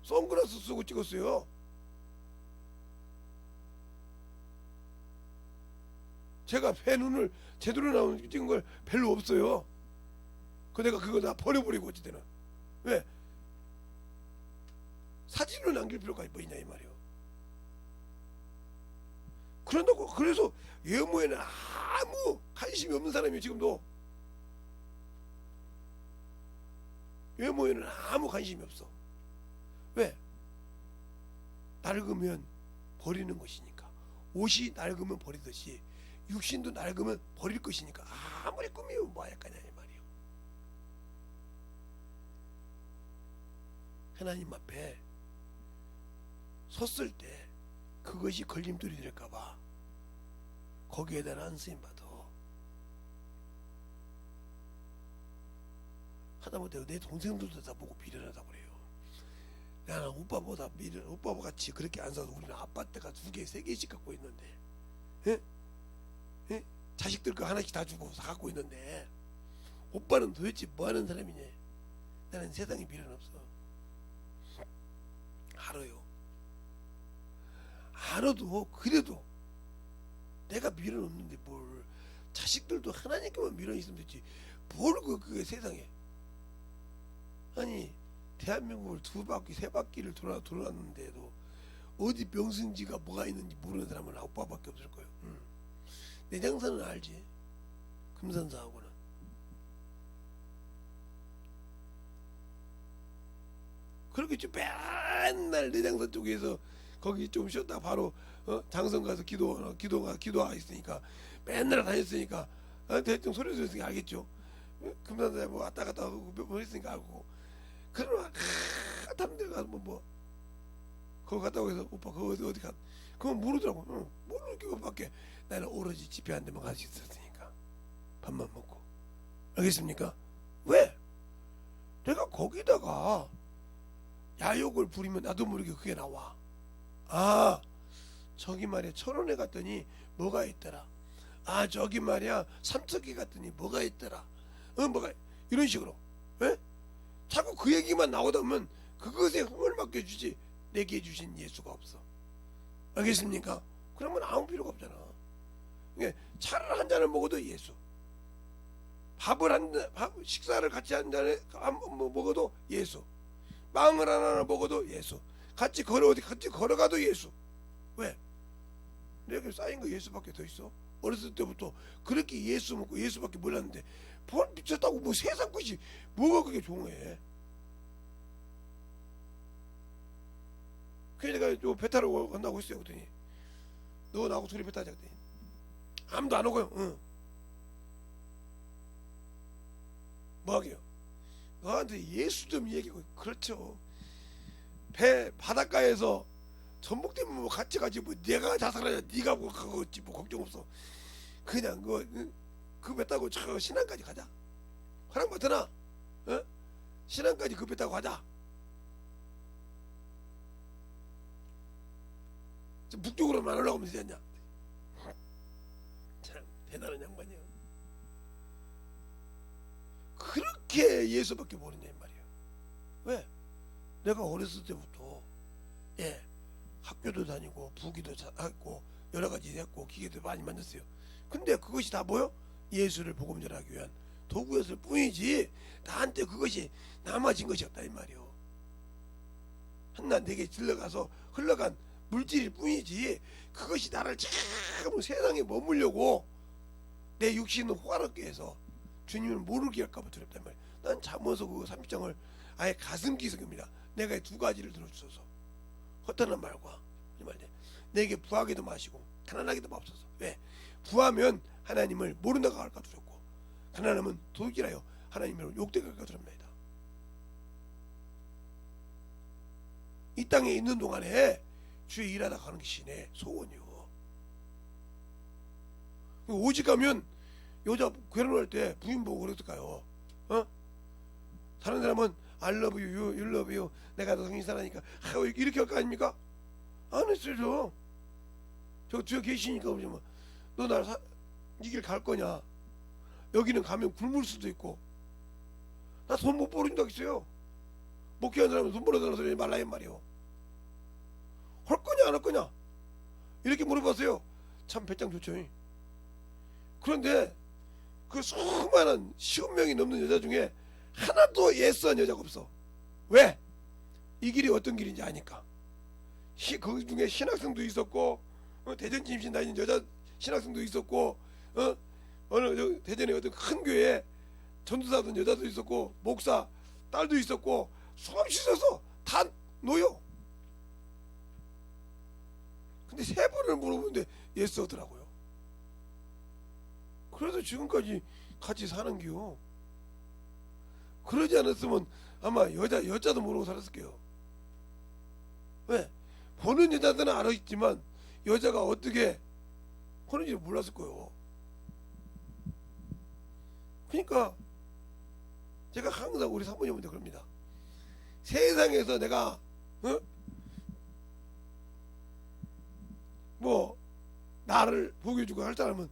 [SPEAKER 1] 선글라스 쓰고 찍었어요. 제가 배 눈을 제대로 나온 찍은 걸 별로 없어요. 그 내가 그거 다 버려버리고 어찌되나. 왜? 사진을 남길 필요가 뭐 있냐 이 말이요. 그런다고 그래서 외모에는 아무 관심이 없는 사람이에요 지금도. 외모에는 아무 관심이 없어. 왜? 낡으면 버리는 것이니까. 옷이 낡으면 버리듯이 육신도 낡으면 버릴 것이니까 아무리 꾸미면 뭐 할 거냐 이 말이요. 하나님 앞에 섰을 때 그것이 걸림돌이 될까봐 거기에 대한 안 쓰임받아. 하다못해 내 동생들도 다 보고 미련하다 그래요. 나는 오빠보다 오빠와 같이 그렇게 안 사도 우리는 아파트가 2개, 3개씩 갖고 있는데, 예? 예? 자식들 거 하나씩 다 주고 다 갖고 있는데, 오빠는 도대체 뭐 하는 사람이냐? 나는 세상에 미련 없어. 알아요. 알아도 그래도 내가 미련 없는데 뭘, 자식들도 하나님께만 미련 있으면 되지. 뭘 그게 세상에. 아니 대한민국을 2바퀴 3바퀴를 돌았는데도 어디 명승지가 뭐가 있는지 모르는 사람은 오빠밖에 없을 거예요. 내장산은 알지. 금산사하고는. 그렇겠죠. 맨날 내장산 쪽에서 거기 좀 쉬었다 바로 장성 가서 기도가 있으니까 맨날 다녔으니까 대충 소리 들었으니까 알겠죠. 금산사에 뭐 왔다 갔다 하고 뭐 했으니까 알고. 그러나 탐들 가서 뭐 거기 갔다고 해서 오빠 그거 어디 가? 그건 모르더라고. 모르는 밖에 나는 오로지 집회 한 대만 갈 수 있었으니까 밥만 먹고. 알겠습니까? 왜? 내가 거기다가 야욕을 부리면 나도 모르게 그게 나와. 아 저기 말이야 철원에 갔더니 뭐가 있더라. 아 저기 말이야 삼척에 갔더니 뭐가 있더라. 뭐가 이런 식으로. 왜? 자꾸 그 얘기만 나오다 보면 그것에 흥을 맡겨주지 내게 주신 예수가 없어. 알겠습니까? 그러면 아무 필요가 없잖아. 차를 한 잔을 먹어도 예수, 식사를 같이 한 잔에 먹어도 예수, 빵을 하나 먹어도 예수, 같이 걸어가도 예수. 왜? 내게 쌓인 거 예수밖에 더 있어? 어렸을 때부터 그렇게 예수 먹고 예수밖에 몰랐는데 뭘 미쳤다고 뭐 세상 것이 뭐가 그게 종해. 그래서 내가 배 타러 간다고 했어요. 그랬더니 너 나하고 둘이 배 타자 그랬더니 아무도 안 오고요. 뭐 하게요? 너한테 예수 좀 얘기하고. 그렇죠. 배 바닷가에서 전복되면 뭐 같이 가지 뭐 내가 자살하냐 네가 뭐 그거지 뭐 걱정 없어. 그냥 그 배 타고 저 신안까지 가자. 허락 맡으나? 신안까지 그 배 타고 가자. 북쪽으로만 올라가면 되지 않냐. 참 대단한 양반이야. 그렇게 예수밖에 모르냐 이 말이야. 왜? 내가 어렸을 때부터 학교도 다니고 부기도 했고 여러 가지 했고 기계도 많이 만졌어요. 근데 그것이 다 뭐요? 예수를 복음 전하기 위한 도구였을 뿐이지 나한테 그것이 남아진 것이 없다 이 말이요. 한나 내게 들러가서 흘러간 물질일 뿐이지 그것이 나를 참 세상에 머물려고 내 육신을 호화롭게 해서 주님을 모르게 할까봐 두렵단 말이야. 난 잠언서 그 30장을 아예 가슴 기석입니다. 내가 2가지를 들어주소서. 허탄한 말과 이 말이야. 내게 부하게도 마시고 가난하게도 마옵소서. 왜? 부하면 하나님을 모른다고 할까 두렵고 가난하면 도둑이라요 하나님을 욕되게 할까 두렵나이다. 이 땅에 있는 동안에 주의 일하다 가는 게 신의 소원이요. 오직 가면 여자 결혼할 때 부인 보고 그랬을까요? 다른 사람은 I love you, you love you, 내가 너 성인 사랑하니까 이렇게 할 거 아닙니까? 안 했어요. 저 계시니까 너 날 이 길 갈 거냐? 여기는 가면 굶을 수도 있고 나 돈 못 벌어준다고 했어요. 목회한 사람은 돈 벌어달라는 소리 말라 이 말이요. 할 거냐 안 할 거냐 이렇게 물어봤어요. 참 배짱 좋죠. 그런데 그 수많은 10명이 넘는 여자 중에 하나도 예스한 여자가 없어. 왜? 이 길이 어떤 길인지 아니까. 그 중에 신학생도 있었고 대전 임신 다니는 여자 신학생도 있었고 어느 대전에 어떤 큰 교회에 전도사던 여자도 있었고 목사 딸도 있었고 수없이 있어서 다 노여. 근데 3번을 물어보는데 예스 하더라고요. 그래서 지금까지 같이 사는겨. 그러지 않았으면 아마 여자도 모르고 살았을게요. 왜? 보는 여자들은 알아있지만 여자가 어떻게 하는지 몰랐을 거예요. 그러니까 제가 항상 우리 사모님한테 그럽니다. 세상에서 내가 뭐 나를 보여주고 할 사람은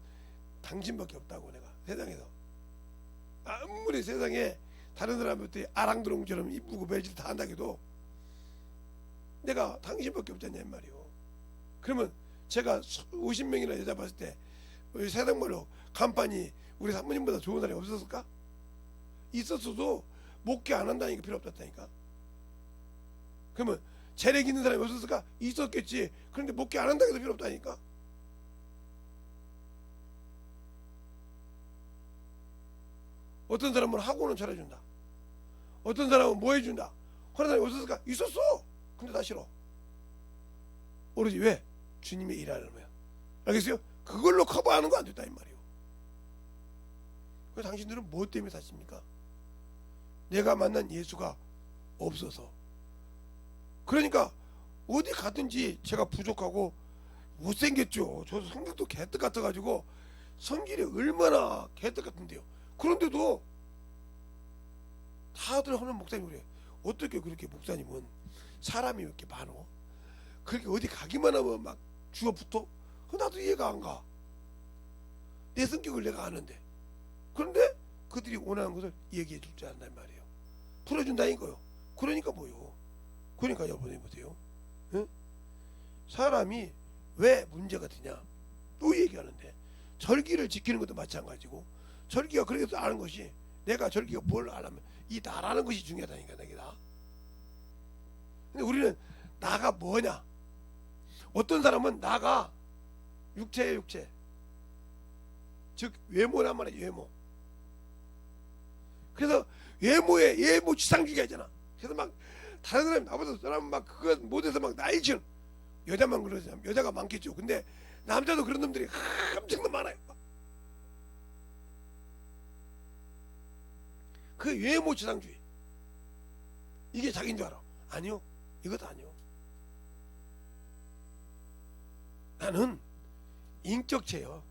[SPEAKER 1] 당신밖에 없다고. 내가 세상에서 아무리 세상에 다른 사람한테 아랑드롱처럼 이쁘고 매질 다 한다해도 내가 당신밖에 없잖냐 이 말이요. 그러면 제가 50명이나 여자 봤을 때 세상말로 간판이 우리 사모님보다 좋은 사람이 없었을까? 있었어도 목회 안 한다니까 필요 없었다니까. 그러면 재력 있는 사람이 없었을까? 있었겠지. 그런데 목회 안 한다고 해도 필요 없다니까. 어떤 사람은 학원은 차려준다. 어떤 사람은 뭐 해준다. 하는 사람이 없었을까? 있었어. 근데 다 싫어. 오로지 왜? 주님의 일하는 거야. 알겠어요? 그걸로 커버하는 거 안 됐다 이 말이요. 그래서 당신들은 뭐 때문에 사십니까? 내가 만난 예수가 없어서. 그러니까 어디 가든지 제가 부족하고 못생겼죠. 저도 성격도 개떡 같아가지고 성질이 얼마나 개떡 같은데요. 그런데도 다들 하는 목사님이 그래. 어떻게 그렇게 목사님은 사람이 이렇게 많어? 그렇게 어디 가기만 하면 막 주어붙어? 나도 이해가 안 가. 내 성격을 내가 아는데. 그런데 그들이 원하는 것을 얘기해 줄 줄 안단 말이에요. 풀어준다니까요. 그러니까 뭐요? 그러니까 여러분이 보세요. 응? 사람이 왜 문제가 되냐? 또 얘기하는데 절기를 지키는 것도 마찬가지고 절기가 그래도 아는 것이 내가 절기가 뭘 알면 이 나라는 것이 중요하다니까 내가. 근데 우리는 나가 뭐냐? 어떤 사람은 나가 육체의 육체, 즉 외모란 말이야. 외모. 그래서 외모 지상주의가 있잖아. 그래서 막 다른 사람이 나보다 사람 막 그거 못해서 막 나이지는 여자만 그러지. 여자가 많겠죠. 근데 남자도 그런 놈들이 엄청 많아요. 그 외모 지상주의. 이게 자기인 줄 알아. 아니요. 이것도 아니요. 나는 인격체요.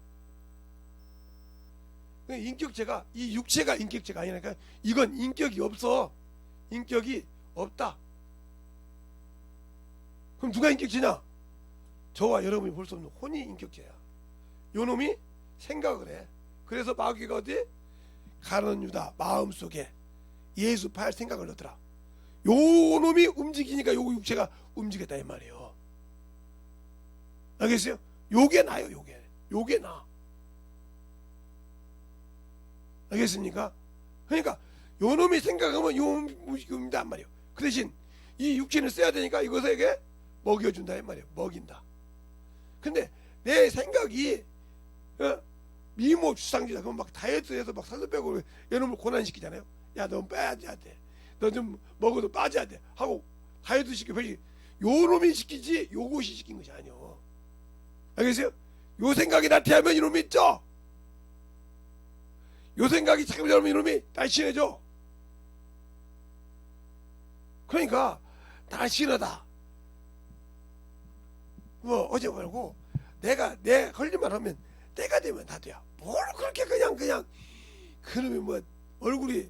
[SPEAKER 1] 인격체가 이 육체가 인격체가 아니니까 이건 인격이 없어. 인격이 없다. 그럼 누가 인격체냐? 저와 여러분이 볼 수 없는 혼이 인격체야. 요 놈이 생각을 해. 그래서 마귀가 어디? 가룟 유다 마음속에 예수 팔 생각을 넣더라. 요 놈이 움직이니까 요 육체가 움직였다 이 말이에요. 알겠어요? 요게 나요. 요게 나. 알겠습니까? 그러니까 요 놈이 생각하면 요 움직입니다 한 말이에요. 그 대신 이 육체는 써야 되니까 이것에게 먹여준다 이 말이에요. 먹인다. 근데 내 생각이 미모 주상주의다. 그럼 막 다이어트해서 막 살도 빼고 이놈을 고난시키잖아요. 야, 넌 빼야 돼. 너 좀 먹어도 빠져야 돼. 하고 다이어트 시켜. 요 놈이 시키지 요것이 시킨 것이 아니요. 알겠어요? 요 생각이 나태하면 이놈이 있죠. 요 생각이 잠깐만 이놈이 날씬해져. 그러니까 날씬하다. 뭐 어제 말고 내가 내 걸리만 하면 때가 되면 다 돼요. 뭘 그렇게 그냥 그러면 뭐 얼굴이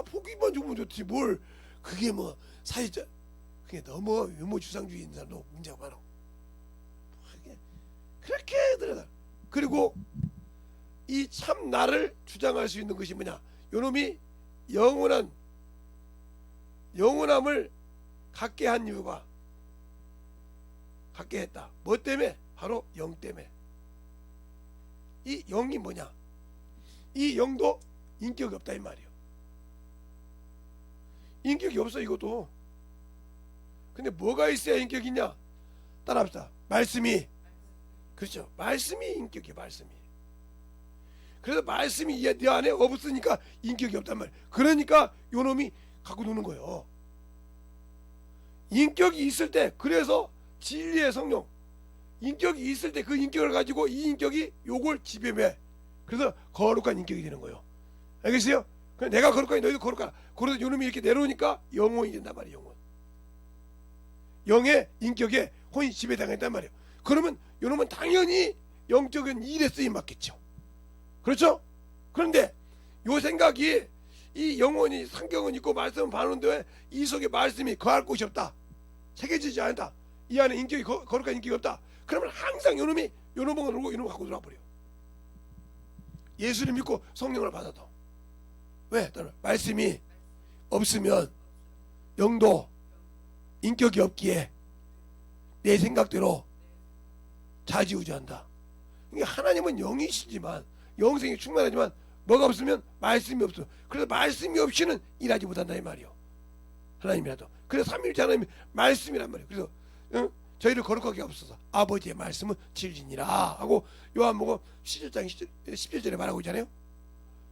[SPEAKER 1] 보기만 좋으면 좋지 뭘 그게 뭐 사실자 그게 너무 외모 주상주의 있는 사람도 문제가 많아. 그렇게 들여다. 그리고 이 참 나를 주장할 수 있는 것이 뭐냐? 요놈이 영원함을 갖게 한 이유가 갖게 했다. 뭐 때문에? 바로 영 때문에. 이 영이 뭐냐? 이 영도 인격이 없다 이 말이에요. 인격이 없어 이것도. 근데 뭐가 있어야 인격이 있냐? 따라합시다. 말씀이. 그렇죠. 말씀이 인격이에요. 말씀이. 그래서 말씀이 네 안에 없으니까 인격이 없단 말이에요. 그러니까 요놈이 갖고 노는 거예요. 인격이 있을 때 그래서 진리의 성령 인격이 있을 때 그 인격을 가지고 이 인격이 요걸 지배해. 그래서 거룩한 인격이 되는 거예요. 알겠어요? 그냥 내가 거룩하니 너희도 거룩하라. 그래서 요놈이 이렇게 내려오니까 영혼이 된단 말이에요. 영혼. 영의 인격에 혼이 지배당했단 말이에요. 그러면 요놈은 당연히 영적인 일에 쓰임 받겠죠. 그렇죠? 그런데 요 생각이 이 영혼이 성경은 있고 말씀은 바르는데 이 속에 말씀이 거할 곳이 없다. 새겨지지 않는다. 이 안에 인격이 거룩한 인격이 없다. 그러면 항상 요놈이 요놈을 놀고 요놈을 갖고 들어와 버려. 예수를 믿고 성령을 받아도 왜? 말씀이 없으면 영도 인격이 없기에 내 생각대로 좌지우지한다. 그러니까 하나님은 영이시지만 영생이 충만하지만 뭐가 없으면 말씀이 없어. 그래서 말씀이 없이는 일하지 못한다 이 말이요. 하나님이라도. 그래서 삼위일체 하나님이 말씀이란 말이에요. 그래서 저희를 거룩하게 없어서 아버지의 말씀은 진리니라 하고 요한복음 17장 17절에 말하고 있잖아요.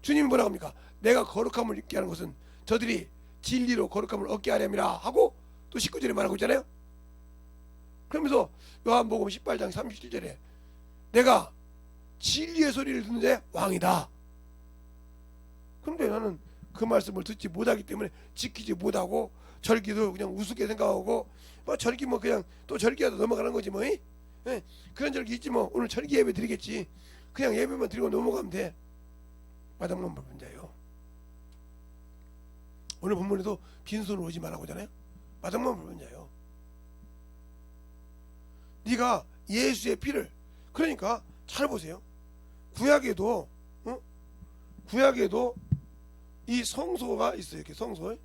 [SPEAKER 1] 주님이 뭐라고 합니까? 내가 거룩함을 입게 하는 것은 저들이 진리로 거룩함을 얻게 하렴이라 하고 또 19절에 말하고 있잖아요. 그러면서 요한복음 18장 37절에 내가 진리의 소리를 듣는 자 왕이다. 그런데 나는 그 말씀을 듣지 못하기 때문에 지키지 못하고 절기도 그냥 우습게 생각하고 뭐 절기 뭐 그냥 또 절기하다 넘어가는 거지 뭐. 예? 그런 절기 있지 뭐. 오늘 절기 예배 드리겠지. 그냥 예배만 드리고 넘어가면 돼. 마당만 밟은 자예요. 오늘 본문에도 빈손으로 오지 말라고 하잖아요. 마당만 밟은 자예요. 네가 예수의 피를 그러니까 잘 보세요. 구약에도 구약에도 이 성소가 있어요. 이렇게 성소,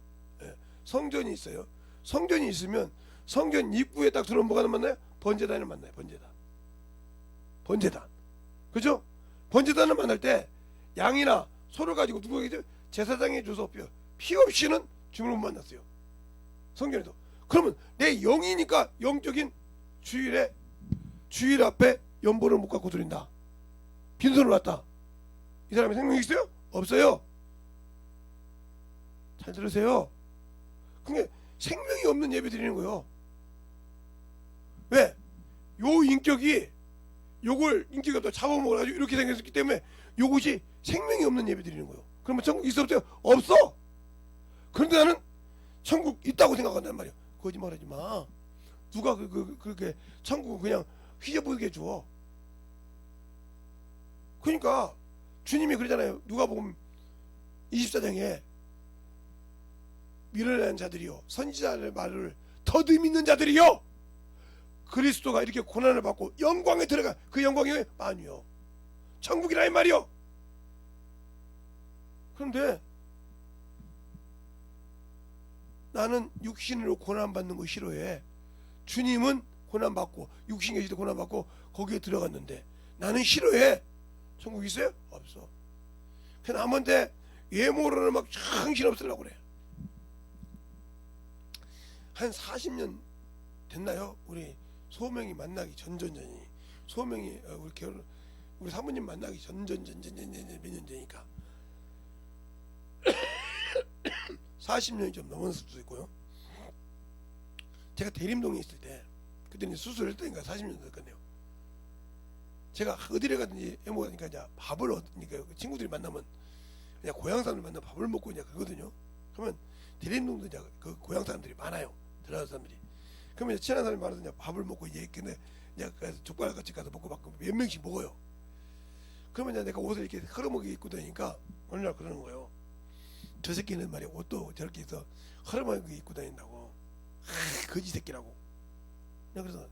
[SPEAKER 1] 성전이 있어요. 성전이 있으면 성전 입구에 딱 들어오면 뭐가 만나요? 번제단을 만나요. 번제단. 그죠? 번제단을 만날 때 양이나 소를 가지고 누구에게 제사장에 줘서 피 없이는 주님을 못 만났어요. 성전에도. 그러면 내 영이니까 영적인 주일 앞에 연보를 못 갖고 드린다. 빈손으로 왔다. 이 사람이 생명이 있어요? 없어요. 잘 들으세요. 그게 생명이 없는 예배 드리는 거예요. 왜? 요 인격이 요걸 인격이 또 잡아먹어가지고 이렇게 생겼기 때문에 요것이 생명이 없는 예배 드리는 거예요. 그러면 천국 있어 없어요? 없어. 그런데 나는 천국 있다고 생각한단 말이야. 거짓말하지 마. 누가 그렇게 천국을 그냥 휘저보게 해줘. 그러니까 주님이 그러잖아요. 누가복음 24장에 미련한 자들이요 선지자의 말을 더듬 있는 자들이요 그리스도가 이렇게 고난을 받고 영광에 들어가 그 영광이 아니요 천국이라 이 말이요. 그런데 나는 육신으로 고난받는 거 싫어해. 주님은 고난받고 육신 계시도 고난받고 거기에 들어갔는데 나는 싫어해. 천국 있어요? 없어. 그 남한테 외모로는 막 정신없으려고 그래. 한 40년 됐나요? 우리 소명이 만나기 전전전이 소명이 우리 사모님 만나기 전전전 몇 년 되니까 40년이 좀 넘었을 수도 있고요. 제가 대림동에 있을 때 그때는 수술을 했다니까 40년 됐거든요. 제가 어디를 가든지 해먹으니까 이제 밥을 얻으니까 친구들이 만나면 그냥 고향 사람들 만나면 밥을 먹고 이제 그거든요. 그러면 대림동도 이제 그 고향 사람들이 많아요. 들어가는 사람들이. 그러면 이제 친한 사람이 많아서 이제 밥을 먹고 이제 근데 이제 족발같이 가서 먹고 받고 몇 명씩 먹어요. 그러면 이제 내가 옷을 이렇게 흐름하게 입고 다니니까 어느 날 그러는 거예요. 저 새끼는 말이야 옷도 저렇게 해서 흐름하게 입고 다닌다고. 거지 새끼라고. 그래서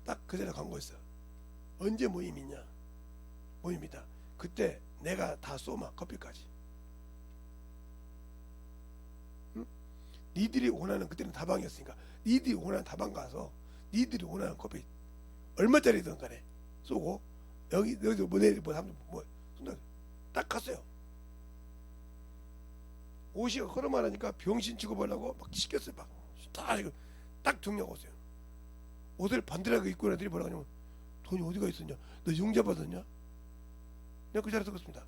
[SPEAKER 1] 딱 그 전에 광고했어. 언제 모임 있냐? 모임이다. 그때 내가 다 쏘마 커피까지. 응? 니들이 원하는 그때는 다방이었으니까 니들이 원하는 다방 가서 니들이 원하는 커피 얼마짜리든 간에 쏘고 여기도 딱 갔어요. 옷이 허름하니까 병신 취급하려고 막 시켰어요. 딱 정리하고 왔어요. 옷을 반들하게 입고 애들이 뭐라 하냐면 돈이 어디가 있었냐? 너 융자 받았냐? 내가 그 자리에 썼습니다.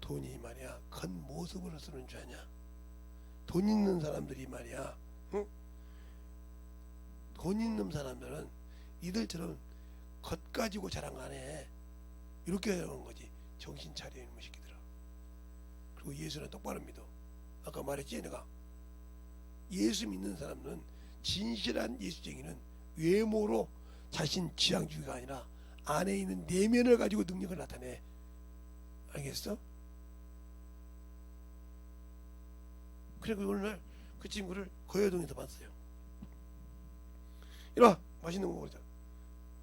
[SPEAKER 1] 돈이 말이야 겉모습으로 쓰는 줄 아냐? 돈 있는 사람들이 말이야 응? 돈 있는 사람들은 이들처럼 겉 가지고 자랑 안 해. 이렇게 하는 거지. 정신 차려 이놈의 새끼들아. 그리고 예수는 똑바로 믿어. 아까 말했지 내가 예수 믿는 사람은 진실한 예수쟁이는 외모로 자신 지향주의가 아니라 안에 있는 내면을 가지고 능력을 나타내. 알겠어? 그리고 어느 날 그 친구를 거여동에서 봤어요. 이리와, 맛있는 거 먹자.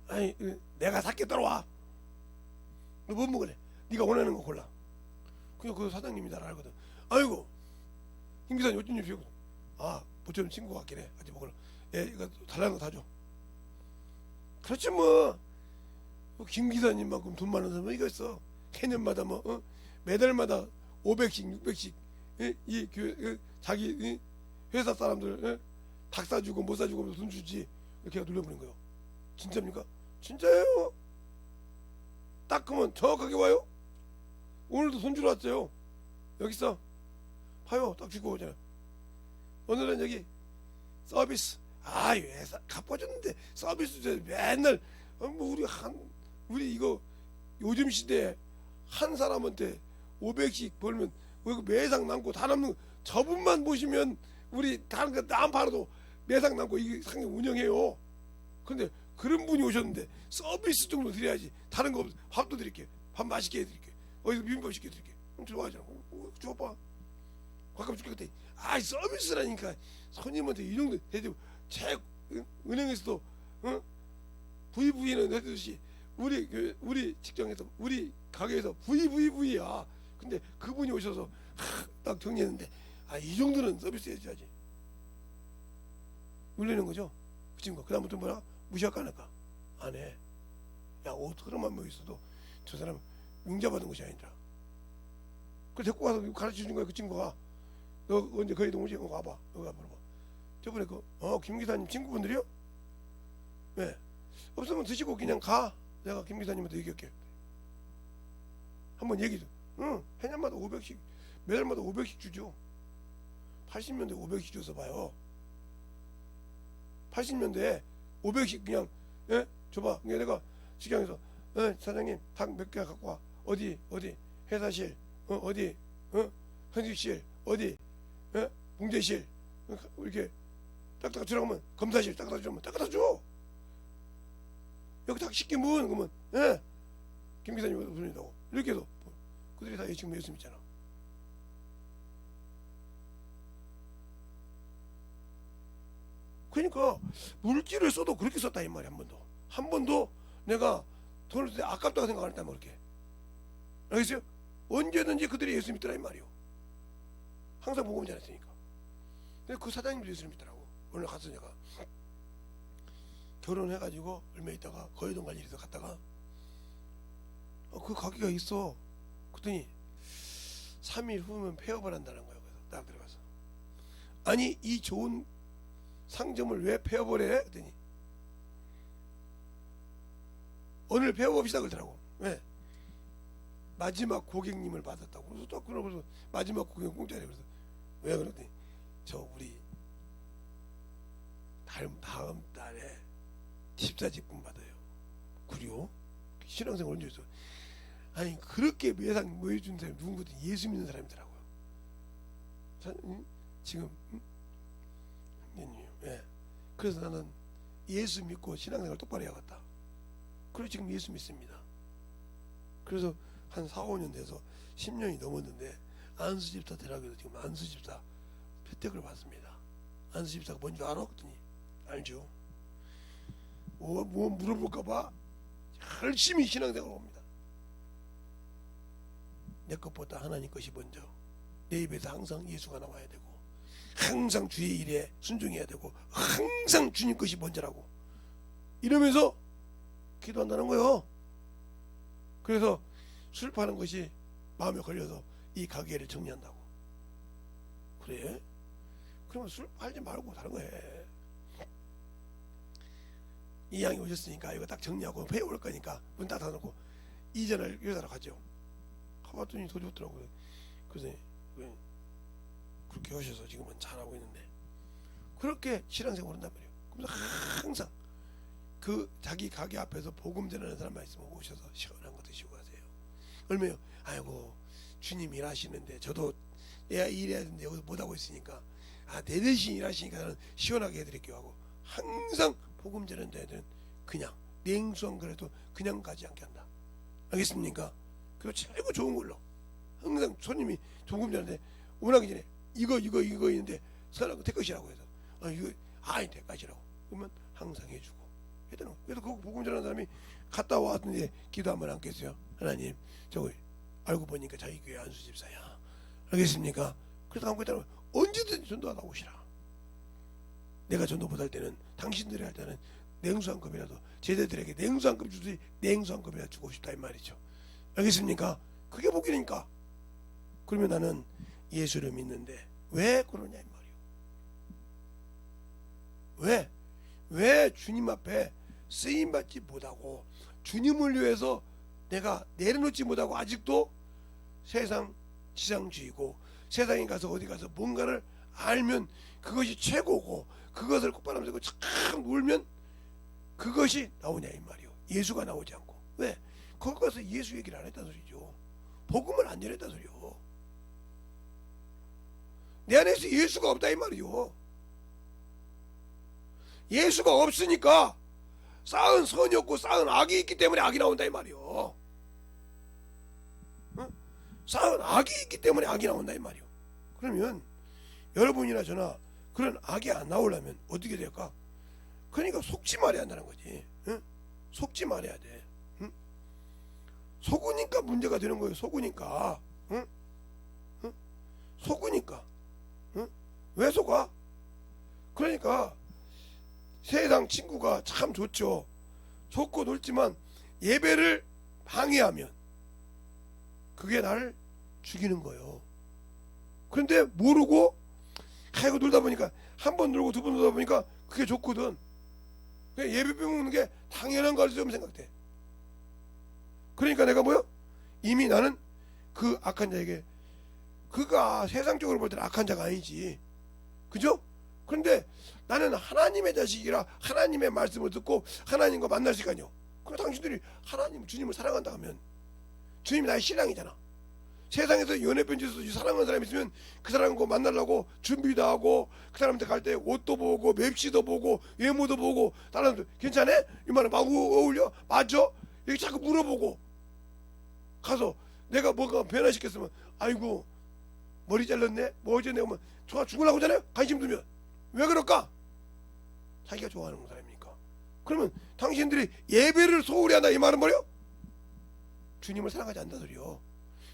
[SPEAKER 1] 아니, 내가 살게 따라와. 너 뭐 먹으래? 네가 원하는 거 골라. 그냥 그 사장님이 나를 알거든. 아이고, 김 기사님 어쩐 일이시오? 아, 모처럼 친구 같긴 해. 같이 먹으라. 예, 이거 달라는 거 다 줘. 그렇지 뭐. 김 기사님만큼 돈 많은 사람은 이거 있어. 해년마다 뭐 매달마다 500씩 600씩 자기 회사 사람들 닭 사주고 못 사주고 돈 주지. 이렇게 눌러보는 거예요. 진짜입니까? 진짜예요. 딱 그러면 정확하게 와요. 오늘도 손 주러 왔어요. 여기 있어. 봐요. 딱 주고 오잖아. 오늘은 여기 서비스. 아, 회사 갚아줬는데 서비스 맨날 뭐 우리 이거 요즘 시대에 한 사람한테 500씩 벌면 매상 남고 다 남는 저분만 보시면 우리 다른 거 안 팔아도 매상 남고 이 상에 운영해요. 근데 그런 분이 오셨는데 서비스 정도 드려야지. 다른 거 없어. 밥도 드릴게. 밥 맛있게 해드릴게. 어디서 비빔밥 시켜 드릴게. 그럼 좋아하잖아. 줘봐. 가끔 죽겠대. 아, 서비스라니까. 손님한테 이 정도 해도 은행에서도 VV는 해주듯이 우리 직장에서 우리 가게에서 VVV야. 근데 그분이 오셔서 딱 정리했는데 이 정도는 서비스 해줘야지. 울리는 거죠. 그 친구가 그다음부터 뭐라 무시할까 안 할까? 안 해. 야, 그런만 뭐 있어도 저 사람 융자받은 것이 아니라. 그 데리고 가서 가르쳐 주는 거야. 그 친구가. 너 언제 거기 동무지? 와봐. 여기 와봐. 저번에 김 기사님 친구분들이요? 네. 없으면 드시고 그냥 가. 내가 김 기사님한테 얘기할게. 한번 얘기 좀. 해년마다 500씩, 매달마다 500씩 주죠. 80년대 500씩 줘서 봐요. 80년대에 500씩 그냥 줘봐. 내가 직장에서 사장님 닭 몇 개 갖고 와. 어디 회사실 어디 현직실 어디 봉제실 이렇게 딱딱 주라고 하면 검사실 딱딱 주면 딱딱 줘. 여기 닭 시키면 그러면 김 기사님 부른다고 이렇게 해서 그들이 다 지금 예수 믿잖아. 그러니까 물질을 써도 그렇게 썼다 이 말이야. 한 번도 내가 돈을 쓸 때 아깝다고 생각 안 했단 말이야. 그렇게 알겠어요? 언제든지 그들이 예수 믿더라 이 말이요. 항상 복음 전했으니까. 근데 그 사장님도 예수 믿더라고. 오늘 가서 내가 결혼해가지고 얼마 있다가 거여동 갈 일이 있어 갔다가 그 가게가 있어. 그랬더니 3일 후면 폐업을 한다는 거야. 그래서 딱 들어가서 아니 이 좋은 상점을 왜 폐업을 해? 그랬더니 오늘 폐업합시다 그러더라고. 왜? 마지막 고객님을 받았다고. 그래서 또 그러고서 마지막 고객 공짜래. 그래서 왜 그랬더니 저 우리 다음 달에 집사직분 받아요. 그래요? 신앙생활 언제 했어? 아니 그렇게 매상 뭐 해준 사람이 누군가도 예수 믿는 사람이더라고요. 지금 예. 그래서 나는 예수 믿고 신앙생활 똑바로 해야겠다. 그래서 지금 예수 믿습니다. 그래서 한 4, 5년 돼서 10년이 넘었는데 안수집사 대학에서 지금 안수집사 혜택을 받습니다. 안수집사가 뭔지 알아? 그랬더니 알죠. 뭐 물어볼까봐 열심히 신앙생활을 합니다. 내 것보다 하나님 것이 먼저. 내 입에서 항상 예수가 나와야 되고 항상 주의 일에 순종해야 되고 항상 주님 것이 먼저라고 이러면서 기도한다는 거예요. 그래서 술 파는 것이 마음에 걸려서 이 가게를 정리한다고. 그래? 그러면 술 팔지 말고 다른 거 해. 이 양이 오셨으니까 이거 딱 정리하고 회에 올 거니까 문 딱 닫아놓고 이전을 여자로 가죠. 가봤더니 더 좋더라고요. 그래서 그렇게 하셔서 지금은 잘하고 있는데 그렇게 신앙생활 한단 말이에요. 그래서 항상 그 자기 가게 앞에서 복음 전하는 사람만 있으면 오셔서 시원한 거 드시고 가세요. 얼마요? 아이고 주님 일하시는데 저도 일해야 되는데 여기서 못하고 있으니까 내 대신 일하시니까 나는 시원하게 해드릴게요 하고 항상 복음 전하는 데는 그냥 냉수한 거라도 그냥 가지 않게 한다. 알겠습니까? 그리고 최고 좋은 걸로 항상 손님이 복음 전하는데 오나기 전에 이거 있는데 선하고 택것이라고 해서 이거 택것이라고 그러면 항상 해주고 그래서 그 복음 전하는 사람이 갔다 왔는데 기도 한번 안 깼어요. 하나님 저거 알고 보니까 자기 교회 안수 집사야. 알겠습니까? 그래서 한국 따라 언제든지 전도하다 오시라. 내가 전도 못할 때는 당신들이 할 때는 냉수 한 컵이라도 제자들에게 냉수 한 컵 주듯이 냉수 한 컵이라도 주고 싶다 이 말이죠. 알겠습니까? 그게 복이니까. 그러면 나는 예수를 믿는데 왜 그러냐 이 말이요. 왜 주님 앞에 쓰임받지 못하고 주님을 위해서 내가 내려놓지 못하고 아직도 세상 지상주의고 세상에 가서 어디 가서 뭔가를 알면 그것이 최고고 그것을 콧바람 쐬고 참 울면 그것이 나오냐 이 말이요. 예수가 나오지 않고. 왜? 거기 가서 예수 얘기를 안 했단 소리죠. 복음을 안 전했단 소리요. 내 안에서 예수가 없다 이 말이요. 예수가 없으니까 쌓은 선이 없고 쌓은 악이 있기 때문에 악이 나온다 이 말이요. 쌓은 악이 있기 때문에 악이 나온다 이 말이요. 그러면 여러분이나 저나 그런 악이 안 나오려면 어떻게 될까? 그러니까 속지 말아야 한다는 거지. 속지 말아야 돼. 속으니까 문제가 되는 거예요. 속으니까. 속으니까. 왜 속아? 그러니까 세상 친구가 참 좋죠. 좋고 놀지만 예배를 방해하면 그게 나를 죽이는 거예요. 그런데 모르고 아이고 놀다 보니까 한 번 놀고 두 번 놀다 보니까 그게 좋거든. 예배 먹는 게 당연한 것처럼 생각돼. 그러니까 내가 뭐요? 이미 나는 그 악한 자에게 그가 세상적으로 볼 때는 악한 자가 아니지. 그죠? 그런데 나는 하나님의 자식이라 하나님의 말씀을 듣고 하나님과 만날 시간이요. 그럼 당신들이 하나님 주님을 사랑한다 하면 주님이 나의 신랑이잖아. 세상에서 연애 편지에서 사랑하는 사람이 있으면 그 사람과 만나려고 준비도 하고 그 사람한테 갈 때 옷도 보고 맵시도 보고 외모도 보고 다른 사람들 괜찮아? 이 말은 막 어울려? 맞아? 이렇게 자꾸 물어보고 가서 내가 뭐가 변화시켰으면 아이고 머리 잘랐네? 뭐 어쩌네? 하면 좋아 죽으려고 하잖아요? 관심 두면 왜 그럴까? 자기가 좋아하는 사람이니까. 그러면 당신들이 예배를 소홀히 한다 이 말은 뭐예요? 주님을 사랑하지 않는다 소리요.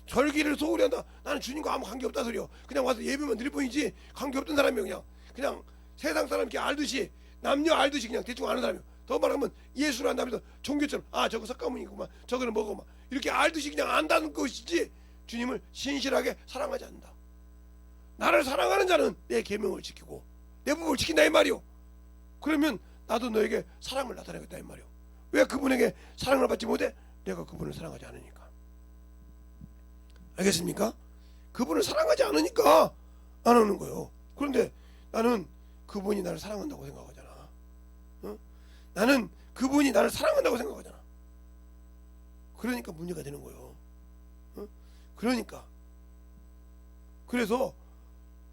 [SPEAKER 1] 절기를 소홀히 한다. 나는 주님과 아무 관계없다 소리요. 그냥 와서 예배만 드릴 뿐이지 관계없던 사람이요. 그냥 세상 사람 이렇게 알듯이 남녀 알듯이 그냥 대충 아는 사람이요. 더 말하면 예수를 안다면서 종교처럼 저거 석가모니구만 저거는 뭐고만 이렇게 알듯이 그냥 안다는 것이지 주님을 신실하게 사랑하지 않는다. 나를 사랑하는 자는 내 계명을 지키고 내 법을 지킨다 이 말이요. 그러면 나도 너에게 사랑을 나타내겠다 이 말이요. 왜 그분에게 사랑을 받지 못해? 내가 그분을 사랑하지 않으니까. 알겠습니까? 그분을 사랑하지 않으니까 안 오는 거예요. 그런데 나는 그분이 나를 사랑한다고 생각하잖아. 나는 그분이 나를 사랑한다고 생각하잖아. 그러니까 문제가 되는 거예요. 그러니까 그래서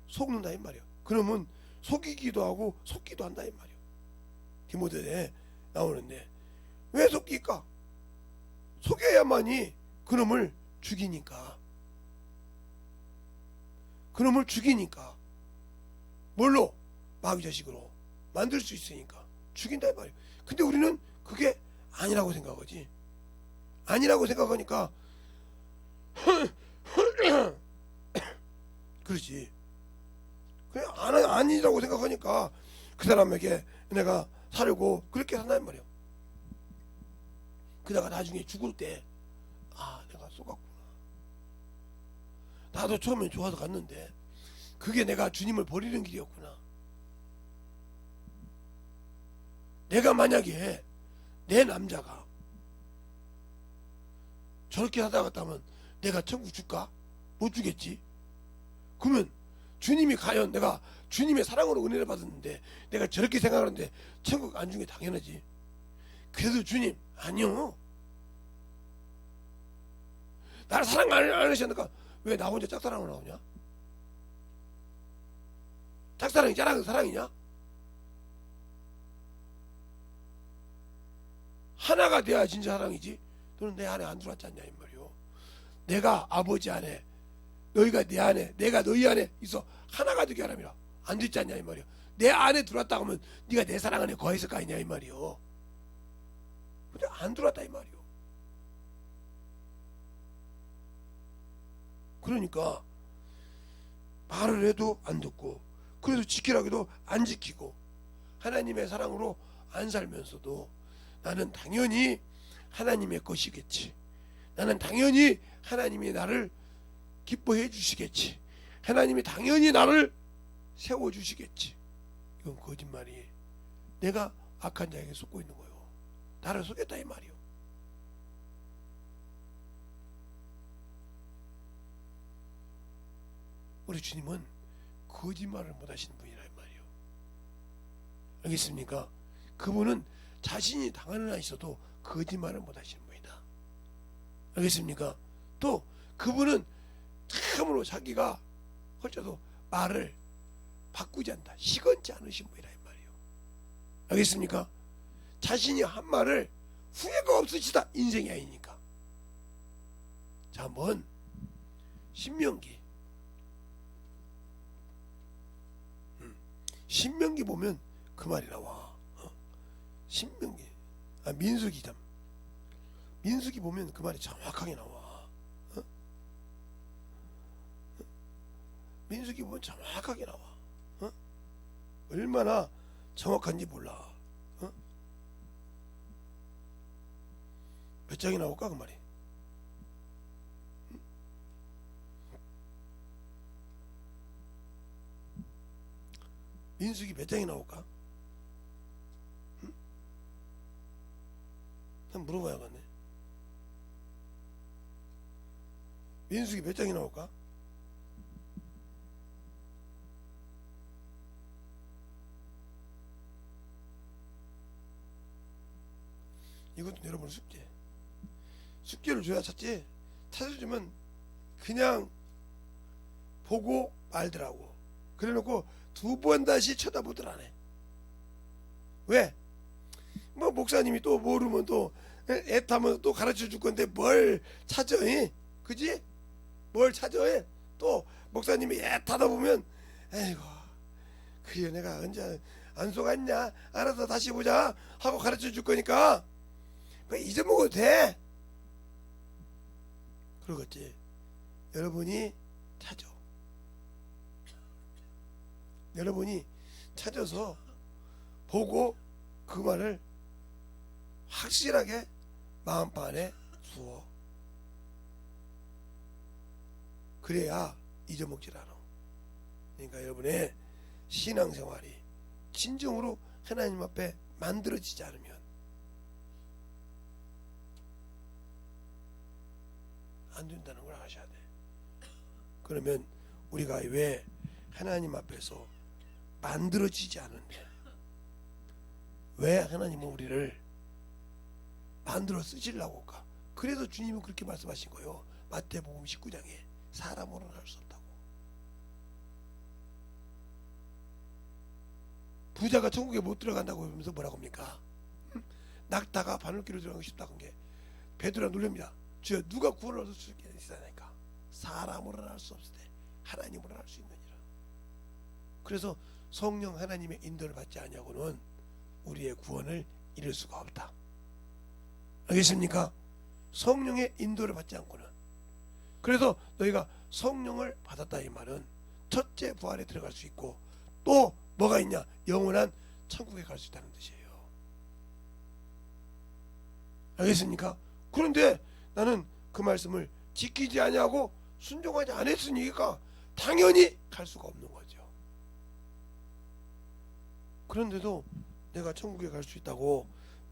[SPEAKER 1] 속는다 이 말이야. 그러면 속이기도 하고 속기도 한다 이 말이야. 디모데에 나오는데 왜 속일까? 속여야만이 그놈을 죽이니까. 그놈을 죽이니까. 뭘로? 마귀 자식으로 만들 수 있으니까 죽인다 이 말이야. 근데 우리는 그게 아니라고 생각하지. 아니라고 생각하니까 그렇지. 그냥 아니라고 생각하니까 그 사람에게 내가 살고 그렇게 산단 말이야. 그다가 나중에 죽을 때 내가 속았구나. 나도 처음엔 좋아서 갔는데 그게 내가 주님을 버리는 길이었구나. 내가 만약에 내 남자가 저렇게 하다 갔다면 내가 천국 줄까? 못 주겠지. 그러면 주님이 과연 내가 주님의 사랑으로 은혜를 받았는데 내가 저렇게 생각하는데 천국 안 준 게 당연하지. 그래도 주님 아니요. 나를 사랑 안 하시니까 왜 나 혼자 짝사랑으로 나오냐? 짝사랑이 사랑이냐? 하나가 돼야 진짜 사랑이지. 너는 내 안에 안 들어왔지 않냐 이 말이요. 내가 아버지 안에, 너희가 내 안에, 내가 너희 안에 있어 하나가 되게 하라미라. 안 됐지 않냐 이 말이요. 내 안에 들어왔다고 하면 네가 내 사랑 안에 거했을 거 아니냐 이 말이요. 근데 안 들어왔다 이 말이요. 그러니까 말을 해도 안 듣고, 그래도 지키라고 해도 안 지키고, 하나님의 사랑으로 안 살면서도 나는 당연히 하나님의 것이겠지, 나는 당연히 하나님이 나를 기뻐해 주시겠지, 하나님이 당연히 나를 세워주시겠지. 이건 거짓말이, 내가 악한 자에게 속고 있는 거예요. 나를 속였다 이 말이요. 우리 주님은 거짓말을 못하시는 분이라 이 말이요. 알겠습니까? 그분은 자신이 당하는 한 있어도 거짓말을 못하시는 분이다. 알겠습니까? 또 그분은 참으로 자기가 헐쳐도 말을 바꾸지 않다, 시건치 않으신 분이라 이 말이요. 알겠습니까? 자신이 한 말을 후회가 없으시다, 인생이 아니니까. 자, 한번 신명기 보면 그 말이 나와. 신명기, 민수기 보면 그 말이 정확하게 나와. 민수기 보면 정확하게 나와. 얼마나 정확한지 몰라. 몇 장이 나올까 그 말이? 민수기 몇 장이 나올까? 한번 물어봐야겠네. 민수기 몇 장이 나올까? 이것도 여러분 숙제를 줘야 찾지. 찾아주면 그냥 보고 말더라고. 그래놓고 두 번 다시 쳐다보들 안 해. 왜? 뭐 목사님이 또 모르면 또 애타면 또 가르쳐 줄 건데 뭘 찾아? 그지? 뭘 찾아? 또 목사님이 애타다 보면 에이고 그래 내가 언제 안 속았냐? 알아서 다시 보자 하고 가르쳐 줄 거니까 잊어먹어도 돼. 그러겠지. 여러분이 찾아. 여러분이 찾아서 보고 그 말을 확실하게 마음방 안에 두어. 그래야 잊어먹질 않아. 그러니까 여러분의 신앙생활이 진정으로 하나님 앞에 만들어지지 않으면 안 된다는 걸 아셔야 돼. 그러면 우리가 왜 하나님 앞에서 만들어지지 않은데 왜 하나님은 우리를 만들어 쓰시려고 할까? 그래서 주님은 그렇게 말씀하신 거예요. 마태복음 19장에 사람으로는 할 수 없다고. 부자가 천국에 못 들어간다고 하면서 뭐라고 합니까? 낙타가 바늘귀로 들어가고 싶다고 한 게 베드로가 놀랍니다. 주여 누가 구원을 얻을 수 있겠나이까? 사람으로는 할 수 없을 때 하나님으로는 할 수 있느니라. 그래서 성령 하나님의 인도를 받지 아니하고는 우리의 구원을 이룰 수가 없다. 알겠습니까? 성령의 인도를 받지 않고는. 그래서 너희가 성령을 받았다 이 말은 첫째 부활에 들어갈 수 있고 또 뭐가 있냐? 영원한 천국에 갈 수 있다는 뜻이에요. 알겠습니까? 그런데 나는 그 말씀을 지키지 아니하고 순종하지 않았으니까 당연히 갈 수가 없는 거죠. 그런데도 내가 천국에 갈 수 있다고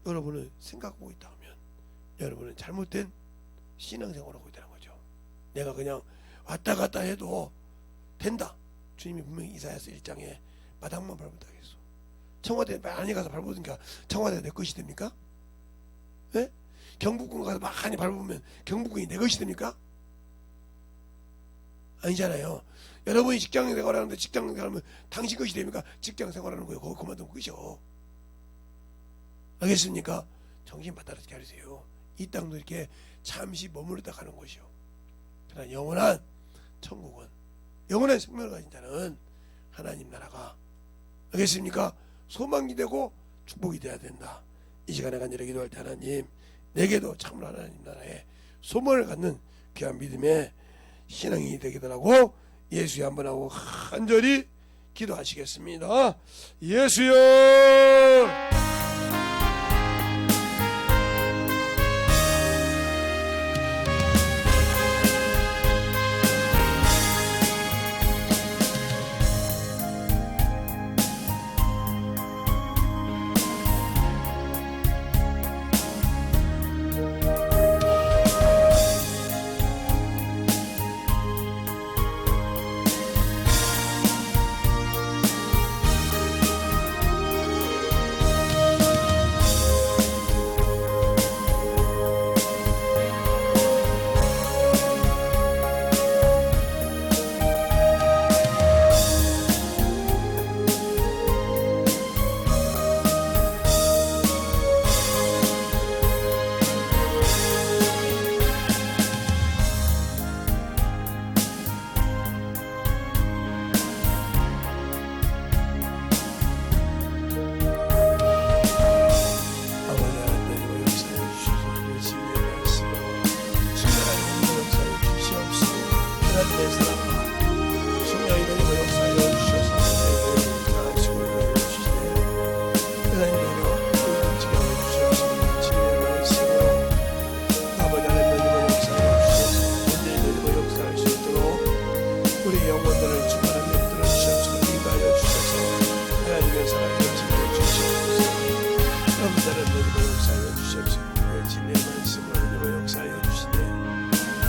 [SPEAKER 1] 여러분은 생각하고 있다면 여러분은 잘못된 신앙생활을 하고 있다는 거죠. 내가 그냥 왔다 갔다 해도 된다. 주님이 분명히 이사야서 1장에 마당만 밟으면 되겠어. 청와대에 많이 가서 밟으니까 청와대가 내 것이 됩니까? 예? 경복궁 가서 많이 밟으면 경복궁이 내 것이 됩니까? 아니잖아요. 여러분이 직장 생활하는데 직장 생활하면 당신 것이 됩니까? 직장 생활하는 거예요. 그거 그만두면 끝이요. 알겠습니까? 정신 바짝 차리세요. 이 땅도 이렇게 잠시 머무르다 가는 곳이요. 그러나 영원한 천국은, 영원한 생명을 가진 자는 하나님 나라가, 알겠습니까? 소망이 되고 축복이 되어야 된다. 이 시간에 간절히 기도할 때 하나님, 내게도 참으로 하나님 나라에 소망을 갖는 귀한 믿음의 신앙이 되기도라고 예수의 한번 하고 간절히 기도하시겠습니다. 예수여.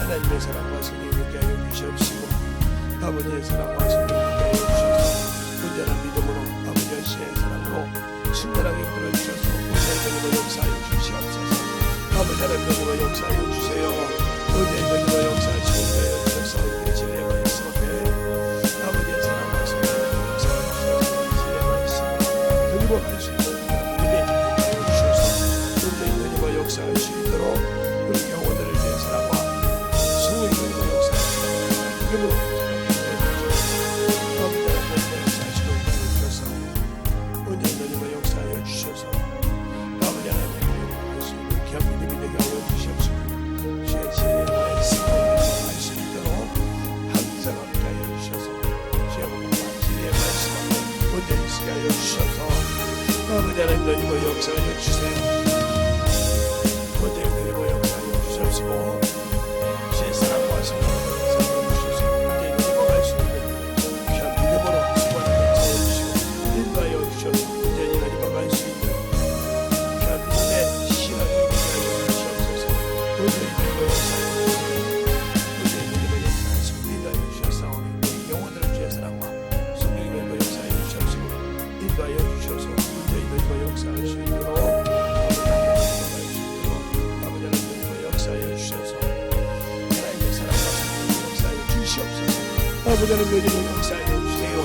[SPEAKER 1] 하나님의 사랑과 성령이 있게 하여 주시옵시고 아버지의 사랑과 성령이 있게 하여 주셔서 온전한 믿음으로 아버지의 신의 사랑으로 친절하게 끌어주셔서 온전히 너희로 역사하여 주시옵소서. 아버지 하나님의 역사하여 주세요. 온전히 너희로 역사하시고 하여 주셔서 우리 진리의 말씀 앞에 아버지의 사랑과 성령이 역사하여 주셔서 진리의 말씀을 드리고 갈 수 있는 믿음이 있게 하여 주셔서 온전히 너희로 역사할 수 있도록 우리 영혼들을 위해 사랑과 성령이 너희로 역사하시고 믿음으로 아버지 하나님 너희로 역사하여 주세요. 언제 너희로 역사하여 주시옵시고 주의 사랑과 성령을 역사하여 주셔서 언제 너희로 갈 수 있는 귀한 믿음으로 수고하는 역사하여 주시고 인도하여 주셔서 언제 너희로 갈 수 있는 귀한 믿음의 신앙이 되게 하여 주시옵소서. 언제 너희로 역사하여 주세요. 언제 너희로 역사하시고 인도하여 주셔서 우리 영혼들을 주의 사랑과 성령이 너희로 역사하여 주시옵시고 인도하여 주셔서 역사할 수 있도록 아버지 하나님 역사하여 주셔서 하나님의 사랑과 성령의 역사하여 주시옵소서. 아버지 하나님 역사하여 주세요.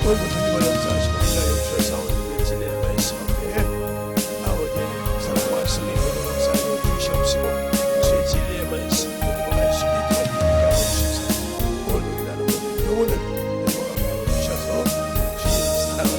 [SPEAKER 1] 오늘부터 주님 역사하시고 인도하여 주셔서 오늘 진리의 말씀 앞에 아버지의 사랑과 성령의 역사하여 주시옵시고 주의 진리의 말씀 그리고 할 수 있도록 인도하여 주셔서 오늘 나는 영혼을 인도하여 주셔서 주의 사랑을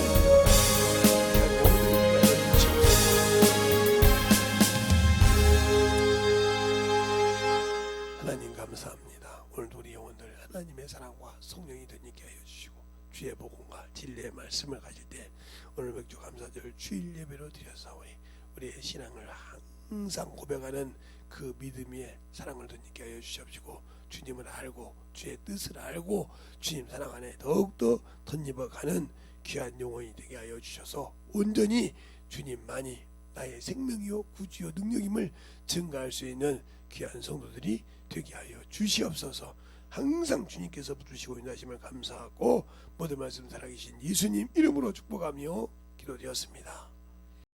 [SPEAKER 1] 하나님 감사합니다. 오늘도 우리 영혼들 하나님의 사랑과 성령이 되니게 하여 주시고 주의 복음과 진리의 말씀을 가질 때 오늘 맥주 감사절 주일 예배로 드려사오니 우리의 신앙을 항상 고백하는 그 믿음의 사랑을 되니게 하여 주시옵시고 주님을 알고 주의 뜻을 알고 주님 사랑 안에 더욱더 덧입어가는 귀한 영혼이 되게 하여 주셔서 온전히 주님만이 나의 생명이요 구주요 능력임을 증거할 수 있는 귀한 성도들이 되게 하여 주시옵소서. 항상 주님께서 부르시고 인도하심을 감사하고 모든 말씀 살아계신 예수님 이름으로 축복하며 기도드렸습니다.